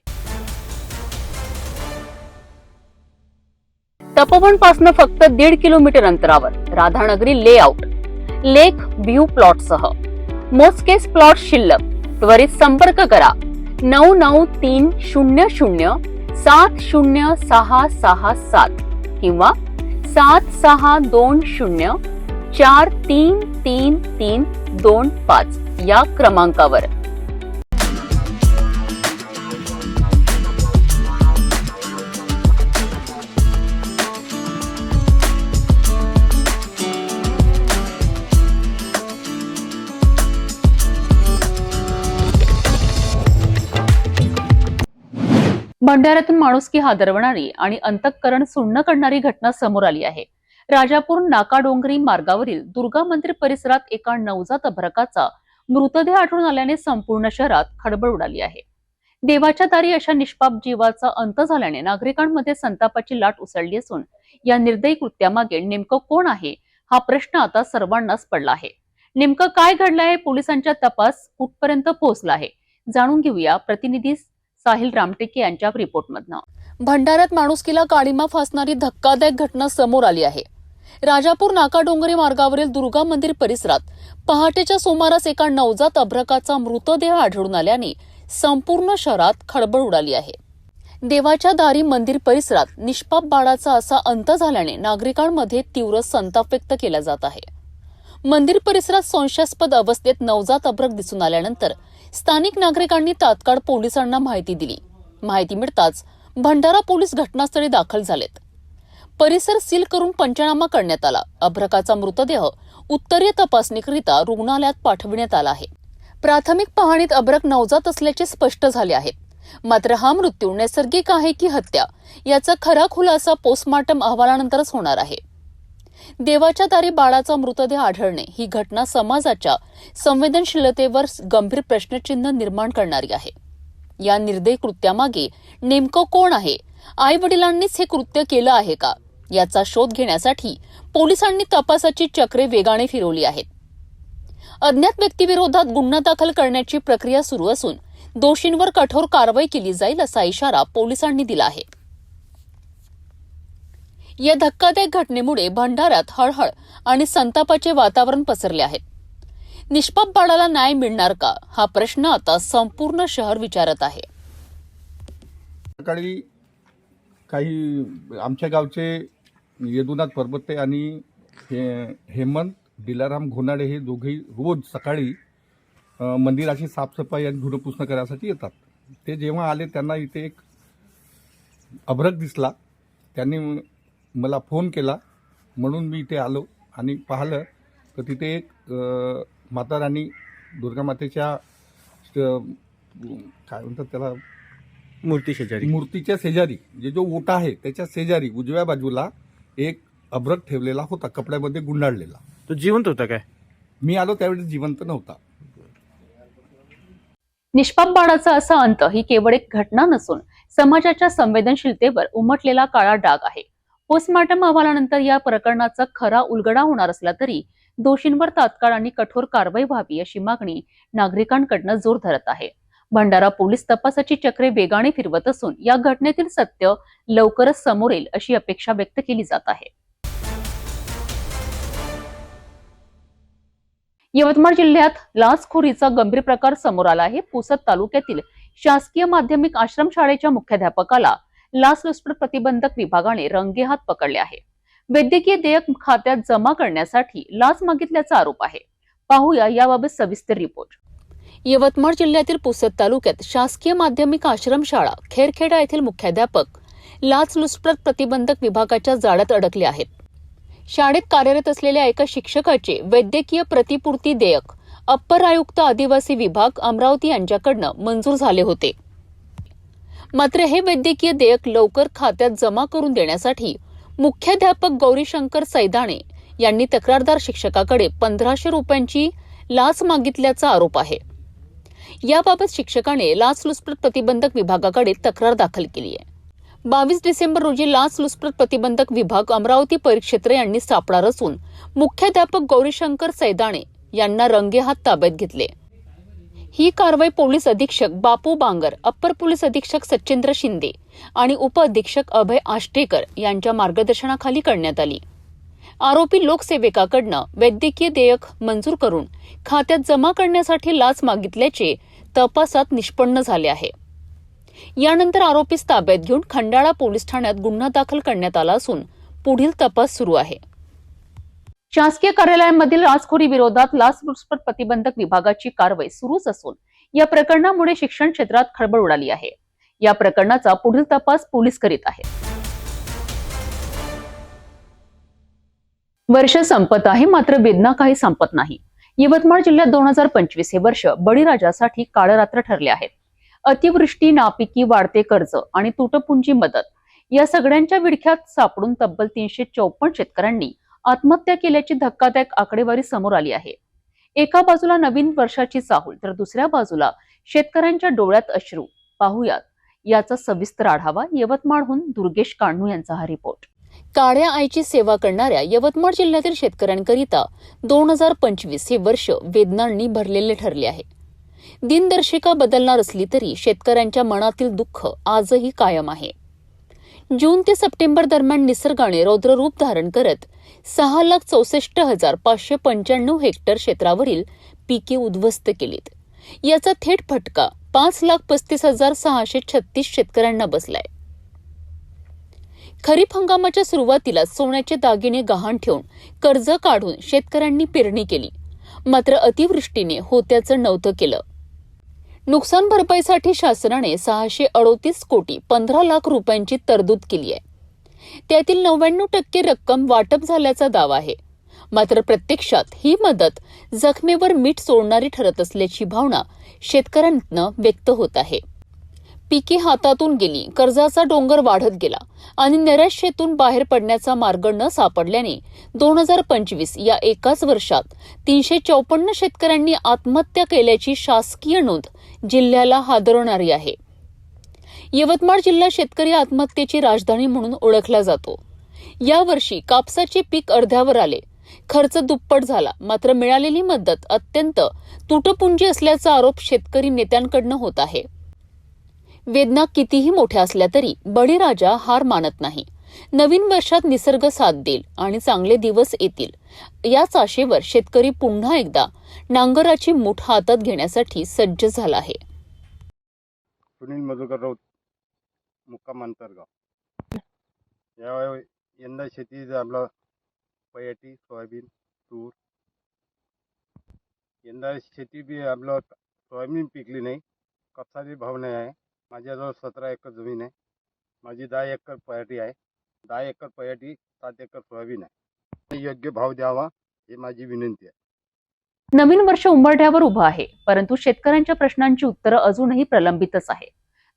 तपोवन फक्त 1.5 किलोमीटर अंतरावर राधानगरी लेआउट लेक व्ह्यू प्लॉटसह मोजकेच प्लॉट शिल्लक. त्वरित संपर्क करा 9930706667 किंवा 7620433325 या क्रमांकावर. भंडाऱ्यातून माणुसकी हादरवणारी आणि अंतःकरण सुन्न करणारी घटना समोर आली आहे. राजापूर नाकाडोंगरी मार्गावरील दुर्गा मंदिर परिसरात एका नवजात अभ्रकाचा मृतदेह आढळून आल्याने संपूर्ण शहरात खळबळ उडाली आहे. देवाच्या दारी अशा निष्पाप जीवाचा अंत झाल्याने नागरिकांमध्ये संतापाची लाट उसळली असून या निर्दयी कृत्यामागे नेमकं कोण आहे हा प्रश्न आता सर्वांनाच पडला आहे. नेमकं काय घडलं आहे, पोलिसांचा तपास कुठपर्यंत पोहोचला आहे, जाणून घेऊया प्रतिनिधी साहिल रामटेके यांच्या रिपोर्टमधनं. भंडाऱ्यात माणुसकीला काळीमा फासणारी धक्कादायक घटना समोर आली आहे. राजापूर नाकाडोंगरी मार्गावरील दुर्गा मंदिर परिसरात पहाटेच्या सुमारास एका नवजात अभ्रकाचा मृतदेह आढळून आल्याने संपूर्ण शहरात खळबळ उडाली आहे. देवाच्या दारी मंदिर परिसरात निष्पाप बाळाचा असा अंत झाल्याने नागरिकांमध्ये तीव्र संताप व्यक्त केला जात आहे. मंदिर परिसरात संशयास्पद अवस्थेत नवजात अभ्रक दिसून आल्यानंतर स्थानिक नागरिकांनी तात्काळ पोलिसांना माहिती दिली. माहिती मिळताच भंडारा पोलीस घटनास्थळी दाखल झालेत. परिसर सील करून पंचनामा करण्यात आला. अभ्रकाचा मृतदेह उत्तरीय तपासणीकरिता रुग्णालयात पाठविण्यात आला आहे. प्राथमिक पाहणीत अभ्रक नवजात असल्याचे स्पष्ट झाले आहे. मात्र हा मृत्यू नैसर्गिक आहे की हत्या याचा खरा खुलासा पोस्टमॉर्टम अहवालानंतरच होणार आहे. देवाच्या दारी बाळाचा मृतदेह आढळणे ही घटना समाजाच्या संवेदनशीलतेवर गंभीर प्रश्नचिन्ह निर्माण करणारी आहे. या निर्दयी कृत्यामागे नेमकं कोण आहे, आई वडिलांनीच हे कृत्य केलं आहे का, याचा शोध घेण्यासाठी पोलिसांनी तपासाची चक्रे वेगाने फिरवली आहेत. अज्ञात व्यक्तीविरोधात गुन्हा दाखल करण्याची प्रक्रिया सुरू असून दोषींवर कठोर कारवाई केली जाईल असा इशारा पोलिसांनी दिला आहे. या धक्कादायक घटनेमुळे भंडाऱ्यात हळहळ आणि संतापाचे वातावरण पसरले आहे. निष्पाप बाळाला न्याय मिळणार का हा प्रश्न आता संपूर्ण शहर विचारत आहे. सकाळी काही आमच्या गावचे यदुनाथ परबते आणि हेमंत दिलाराम घोनाडे हे दोघेही रोज सकाळी मंदिराची साफसफाई आणि धुणं पुसणं करायसाठी येतात. ते जेव्हा आले त्यांना इथे एक अभ्रक दिसला. त्यांनी मला फोन केला म्हणून मी इथे आलो आणि पाहिलं तर तिथे एक माता राणी दुर्गा मातेच्या काय म्हणतात त्याला मूर्तीच्या शेजारी जो ओटा आहे त्याच्या शेजारी उजव्या बाजूला एक अभ्रक ठेवलेला होता, कपड्यामध्ये गुंडाळलेला. तो जिवंत होता काय? मी आलो त्यावेळी जिवंत नव्हता. निष्पाप बाळाचा असा अंत ही केवळ एक घटना नसून समाजाच्या संवेदनशीलतेवर उमटलेला काळा डाग आहे. पोस्टमॉर्टम अहवालानंतर या प्रकरणाचा खरा उलगडा होणार असला तरी दोषींवर तात्काळ आणि कठोर कारवाई व्हावी अशी मागणी नागरिकांकडून जोर धरत आहे. भंडारा पोलीस तपासाची चक्रे वेगाने फिरवत असून या घटनेतील सत्य लवकरच समोर येईल अशी अपेक्षा व्यक्त केली जात आहे. यवतमाळ जिल्ह्यात लाचखोरीचा गंभीर प्रकार समोर आला आहे. पुसद तालुक्यातील शासकीय माध्यमिक आश्रमशाळेच्या मुख्याध्यापकाला लाचलुचपत प्रतिबंधक विभागाने रंगेहात पकडले आहे. वैद्यकीय देयक खात्यात जमा करण्यासाठी लाच मागितल्याचा आरोप आहे. पाहूया याबाबत सविस्तर रिपोर्ट. यवतमाळ जिल्ह्यातील पुसद तालुक्यात शासकीय माध्यमिक आश्रमशाळा खेरखेडा येथील मुख्याध्यापक लाचलुचपत प्रतिबंधक विभागाच्या जाळ्यात अडकले आहेत. शाळेत कार्यरत असलेल्या एका शिक्षकाचे वैद्यकीय प्रतिपूर्ती देयक अप्पर आयुक्त आदिवासी विभाग अमरावती यांच्याकडनं मंजूर झाले होते. मात्र हे वैद्यकीय देयक लवकर खात्यात जमा करून देण्यासाठी मुख्याध्यापक गौरीशंकर सैदाणे यांनी तक्रारदार शिक्षकाकडे 1500 रुपयांची लाच मागितल्याचा आरोप आहे. याबाबत शिक्षकाने लाचलुचपत प्रतिबंधक विभागाकडे तक्रार दाखल केली आहे. 22 डिसेंबर रोजी लाचलुचपत प्रतिबंधक विभाग अमरावती परिक्षेत्र यांनी सापळा रचून मुख्याध्यापक गौरीशंकर सैदाणे यांना रंगेहात ताब्यात घेतले. ही कारवाई पोलीस अधीक्षक बापू बांगर, अप्पर पोलीस अधीक्षक सचिंद्र शिंदे आणि उपअधीक्षक अभय आष्टेकर यांच्या मार्गदर्शनाखाली करण्यात आली. आरोपी लोकसेवकाकडनं वैद्यकीय देयक मंजूर करून खात्यात जमा करण्यासाठी लाच मागितल्याचे तपासात निष्पन्न झाले आहे. यानंतर आरोपीस ताब्यात घेऊन खंडाळा पोलीस ठाण्यात गुन्हा दाखल करण्यात आला असून पुढील तपास सुरू आहे. शासकीय कार्यालयांमधील लाचखोरी विरोधात लाचलुचपत प्रतिबंधक विभागाची कारवाई सुरूच असून या प्रकरणामुळे शिक्षण क्षेत्रात खळबळ उडाली आहे. या प्रकरणाचा पुढील तपास पोलीस करीत आहेत. वर्ष संपत आहे, मात्र वेदना काही संपत नाही. यवतमाळ जिल्ह्यात 2025 हे वर्ष बळीराजासाठी काळरात्र ठरले आहेत. अतिवृष्टी, नापिकी, वाढते कर्ज आणि तुटपुंजी मदत या सगळ्यांच्या विळख्यात सापडून तब्बल 354 शेतकऱ्यांनी आत्महत्या केल्याची धक्कादायक आकडेवारी समोर आली आहे. एका बाजूला नवीन वर्षाची चाहूल तर दुसऱ्या बाजूला शेतकऱ्यांच्या डोळ्यात अश्रू. पाहुयात याचा सविस्तर आढावा. यवतमाळहून दुर्गेश कान्हू यांचा हा रिपोर्ट. काळ्या आईची सेवा करणाऱ्या यवतमाळ जिल्ह्यातील शेतकऱ्यांकरिता 2025 हे वर्ष वेदनांनी भरलेले ठरले आहे. दिनदर्शिका बदलणार असली तरी शेतकऱ्यांच्या मनातील दुःख आजही कायम आहे. जून ते सप्टेंबर दरम्यान निसर्गाने रौद्ररूप धारण करत 6,64,595 हेक्टर क्षेत्रावरील पिके उद्ध्वस्त केलीत. याचा थेट फटका 5,35,636 शेतकऱ्यांना बसलाय. खरीप हंगामाच्या सुरुवातीला सोन्याचे दागिने गहाण ठेवून कर्ज काढून शेतकऱ्यांनी पेरणी केली, मात्र अतिवृष्टीने होत्याचं नव्हतं केलं. नुकसान भरपाईसाठी शासनाने 638 कोटी 15 लाख रुपयांची तरतूद केली आहे. त्यातील 99% रक्कम वाटप झाल्याचा दावा आहे. मात्र प्रत्यक्षात ही मदत जखमेवर मीठ सोडणारी ठरत असल्याची भावना शेतकऱ्यांना व्यक्त होत आहे. पिके हातातून गेली, कर्जाचा डोंगर वाढत गेला आणि नैराश्यातून बाहेर पडण्याचा मार्ग न सापडल्याने 2025 या एकाच वर्षात 354 शेतकऱ्यांनी आत्महत्या केल्याची शासकीय नोंद जिल्ह्याला हादरवणारी आहे. यवतमाळ जिल्हा शेतकरी आत्महत्येची राजधानी म्हणून ओळखला जातो. यावर्षी कापसाचे पीक अर्ध्यावर आले, खर्च दुप्पट झाला, मात्र मिळालेली मदत अत्यंत तुटपुंजी असल्याचा आरोप शेतकरी नेत्यांकडून होत आहे. वेदना कितीही मोठ्या असल्या तरी बळीराजा हार मानत नाही. नवीन वर्षात निसर्ग साथ देईल आणि चांगले दिवस येतील याच आशेवर शेतकरी पुन्हा एकदा नांगराची मूठ हातात घेण्यासाठी सज्ज झाला आहे. सुनील मधुकर राऊत, मुक्काम अंतरगाव. यंदा शेती आपला पयाटी, सोयाबीन, तूर. यंदा शेती बी आपलं सोयाबीन पिकली नाही, कापसाचे भाव नाही आहे. माझ्याजवळ 17 एकर जमीन आहे. माझी 10 एकर पयाटी आहे. 10 एकर पयाटी, 7 एकर सोयाबीन आहे. योग्य भाव द्यावा ही माझी विनंती आहे. नवीन वर्ष उंबरठ्यावर उभं आहे, परंतु शेतकऱ्यांच्या प्रश्नांची उत्तरं अजूनही प्रलंबितच आहे.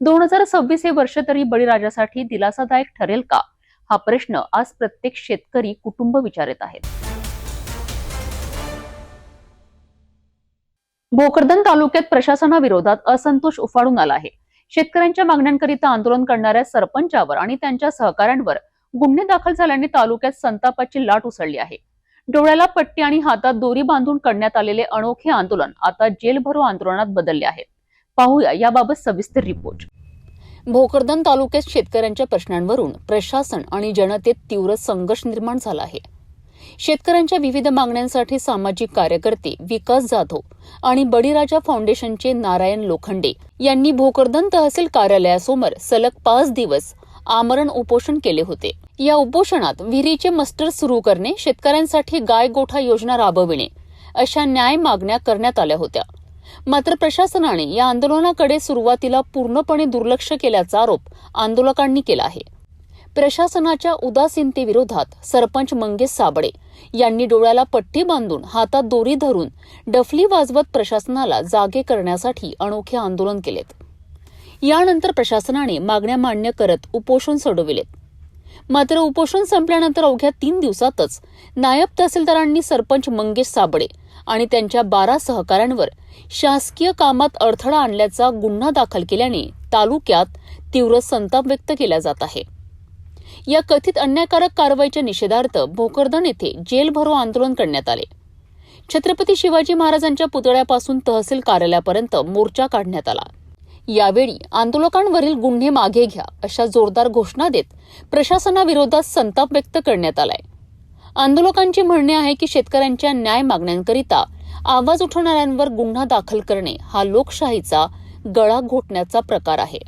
2026 हे वर्ष तरी बळीराजासाठी दिलासादायक ठरेल का, हा प्रश्न आज प्रत्येक शेतकरी कुटुंब विचारत आहेत. भोकरदन तालुक्यात प्रशासनाविरोधात असंतोष उफाळून आला आहे. शेतकऱ्यांच्या मागण्यांकरिता आंदोलन करणाऱ्या सरपंचावर आणि त्यांच्या सहकाऱ्यांवर गुन्हे दाखल झाल्याने तालुक्यात संतापाची लाट उसळली आहे. डोळ्याला पट्टी आणि हातात दोरी बांधून करण्यात आलेले अनोखे आंदोलन आता जेलभरो आंदोलनात बदलले आहेत. पाहूया याबाबत सविस्तर रिपोर्ट. भोकरदन तालुक्यात शेतकऱ्यांच्या प्रश्नांवरून प्रशासन आणि जनतेत तीव्र संघर्ष निर्माण झाला आहे. शेतकऱ्यांच्या विविध मागण्यांसाठी सामाजिक कार्यकर्ते विकास जाधव आणि बळीराजा फाउंडेशनचे नारायण लोखंडे यांनी भोकरदन तहसील कार्यालयासमोर सलग 5 दिवस आमरण उपोषण केले होते. या उपोषणात विहिरीचे मस्टर सुरू करणे, शेतकऱ्यांसाठी गाय गोठा योजना राबविणे अशा न्याय मागण्या करण्यात आल्या होत्या. मात्र प्रशासनाने या आंदोलनाकडे सुरुवातीला पूर्णपणे दुर्लक्ष केल्याचा आरोप आंदोलकांनी केला आहे. प्रशासनाच्या उदासीनतेविरोधात सरपंच मंगेश साबळे यांनी डोळ्याला पट्टी बांधून हातात दोरी धरून डफली वाजवत प्रशासनाला जागे करण्यासाठी अनोखे आंदोलन केलेत. यानंतर प्रशासनाने मागण्या मान्य करत उपोषण सोडविलेत. मात्र उपोषण संपल्यानंतर अवघ्या 3 दिवसातच नायब तहसीलदारांनी सरपंच मंगेश साबळे आणि त्यांच्या 12 सहकाऱ्यांवर शासकीय कामात अडथळा आणल्याचा गुन्हा दाखल केल्याने तालुक्यात तीव्र संताप व्यक्त केला जात आहे. या कथित अन्यायकारक कारवाईच्या निषेधार्थ भोकरदन येथे जेल भरो आंदोलन करण्यात आले. छत्रपती शिवाजी महाराजांच्या पुतळ्यापासून तहसील कार्यालयापर्यंत मोर्चा काढण्यात आला. यावेळी आंदोलकांवरील गुन्हे मागे घ्या अशा जोरदार घोषणा देत प्रशासनाविरोधात संताप व्यक्त करण्यात आलाय. आंदोलकांचे म्हणणे आहे की शेतकऱ्यांच्या न्याय मागण्यांकरिता आवाज उठवणाऱ्यांवर गुन्हा दाखल करणे हा लोकशाहीचा गळा घोटण्याचा प्रकार आहे.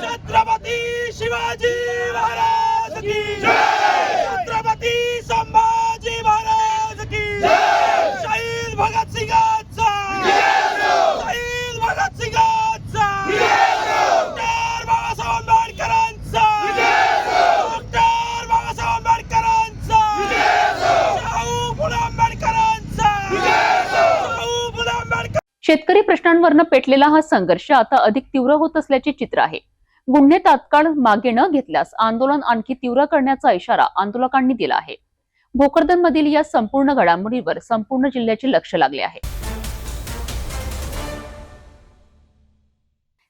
छत्रपती शिवाजी महाराज की जय, छत्रपती संभाजी महाराज की जय, शहीद भगतसिंगाचा शहीद भगतसिंगाचा डॉक्टर बाबासाहेब आंबेडकरांचा डॉक्टर बाबासाहेब आंबेडकरांचा शाहू फुले आंबेडकरांचा शाहू फुले आंबेडकर. शेतकरी प्रश्नांवरनं पेटलेला हा संघर्ष आता अधिक तीव्र होत असल्याचे चित्र आहे. गुन्हे तात्काळ मागे न घेतल्यास आंदोलन आणखी तीव्र करण्याचा इशारा आंदोलकांनी दिला आहे. भोकरदन मधील या संपूर्ण घडामोडीवर संपूर्ण जिल्ह्याचे लक्ष लागले आहे.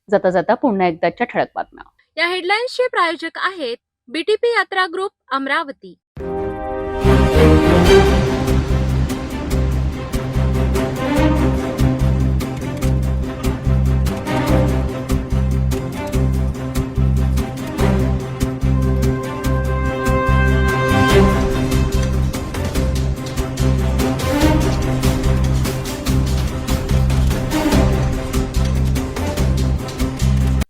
जाता जाता पुन्हा एकदाच्या ठळक बातम्या. या हेडलाईन्सचे प्रायोजक आहेत बीटीपी यात्रा ग्रुप अमरावती.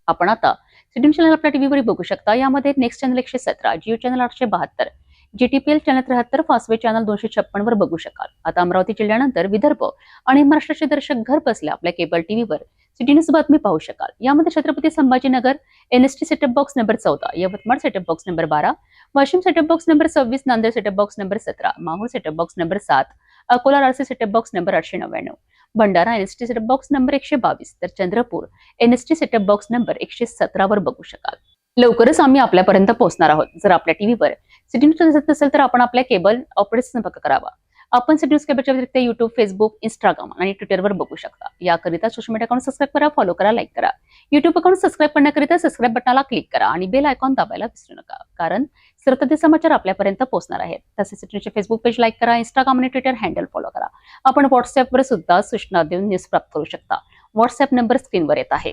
आपण आता सिटी चॅनल आपल्या टीव्हीवर बघू शकता. यामध्ये next channel 117, Jio channel 872, GTPL channel 73, Fastway channel 256 वर बघू शकाल. आता अमरावती जिल्ह्यानंतर विदर्भ आणि महाराष्ट्राचे दर्शक घर बसल्या आपल्या केबल टीव्हीवर सिटी न्यूज बातमी पाहू शकाल. यामध्ये Chhatrapati Sambhajinagar NST setup box number 14, Yavatmal setup box number 12, Washim setup box number 26, Nanded setup box number 17, Mahur setup box number 7, Akola रारसी setup box number 899, Bhandara NST setup box number 122, तर Chandrapur NST setup box number 117 वर बघू शकाल. लवकरच आम्ही आपल्यापर्यंत पोहोचणार आहोत. जर आपल्या टीव्हीवर सिटी न्यूज दिसत नसेल तर आपण आपल्या केबल ऑपरेटर संपर्क करावा. आपण सिटी न्यूज केबलच्या व्यतिरिक्त युट्यूब, फेसबुक, इंस्टाग्राम आणि ट्विटरवर बघू शकता. याकरिता सोशल मीडिया अकाउंट सबस्क्राईब करा, फॉलो करा, लाईक करा. युट्यूब अकाउंट सबस्क्राईब करण्याकरिता सबस्क्राईब बटनाला क्लिक करा आणि बेल आयकॉन दाबायला विसरू नका, कारण सतत समाचार आपल्यापर्यंत पोहोचणार आहेत. तसेच सिटी न्यूजचे फेसबुक पेज लाईक करा, इंस्टाग्राम आणि ट्विटर हँडल फॉलो करा. आपण व्हॉट्सअपवर सुद्धा सूचना देऊन न्यूज प्राप्त करू शकता. व्हॉट्सअप नंबर स्क्रीनवर येत आहे.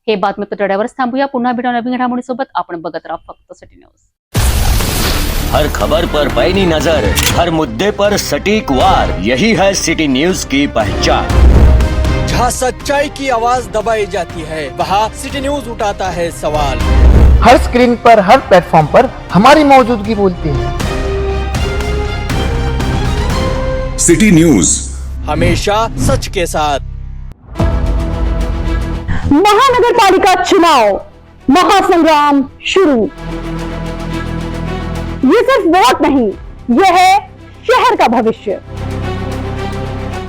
हे बातमीपत्र एवढ्यावरच थांबूया. पुन्हा भेटू नवीन घडामोडीसोबत. आपण बघत राहा फक्त सिटी न्यूज. हर खबर पर पैनी नजर, हर मुद्दे पर सटीक वार, यही है सिटी न्यूज की पहचान. जहाँ सच्चाई की आवाज दबाई जाती है, वहाँ सिटी न्यूज उठाता है सवाल. हर स्क्रीन पर, हर प्लेटफॉर्म पर हमारी मौजूदगी बोलती है. सिटी न्यूज हमेशा सच के साथ. महानगरपालिका चुनाव महासंग्राम शुरू. ये सिर्फ वोट नहीं, ये है शहर का भविष्य.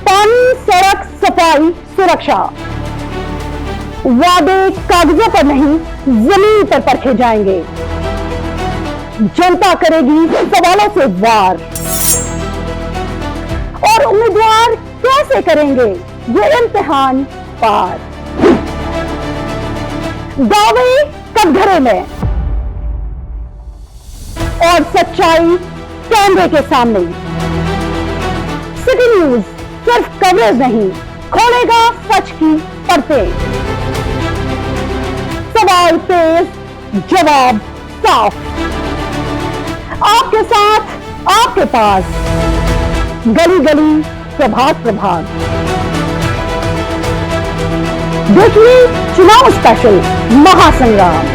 पानी, सड़क, सफाई, सुरक्षा. वादे कागजों पर नहीं, जमीन पर परखे जाएंगे. जनता करेगी सवालों से वार. और उम्मीदवार कैसे करेंगे ये इम्तिहान पार. दावे कटघरे में और सच्चाई कैमरे के सामने. सिटी न्यूज सिर्फ कवरेज नहीं, खोलेगा सच की परतें. सवाल तेज, जवाब साफ. आपके साथ, आपके पास, गली गली, प्रभाग प्रभाग. देखिए चुनाव स्पेशल महासंग्राम.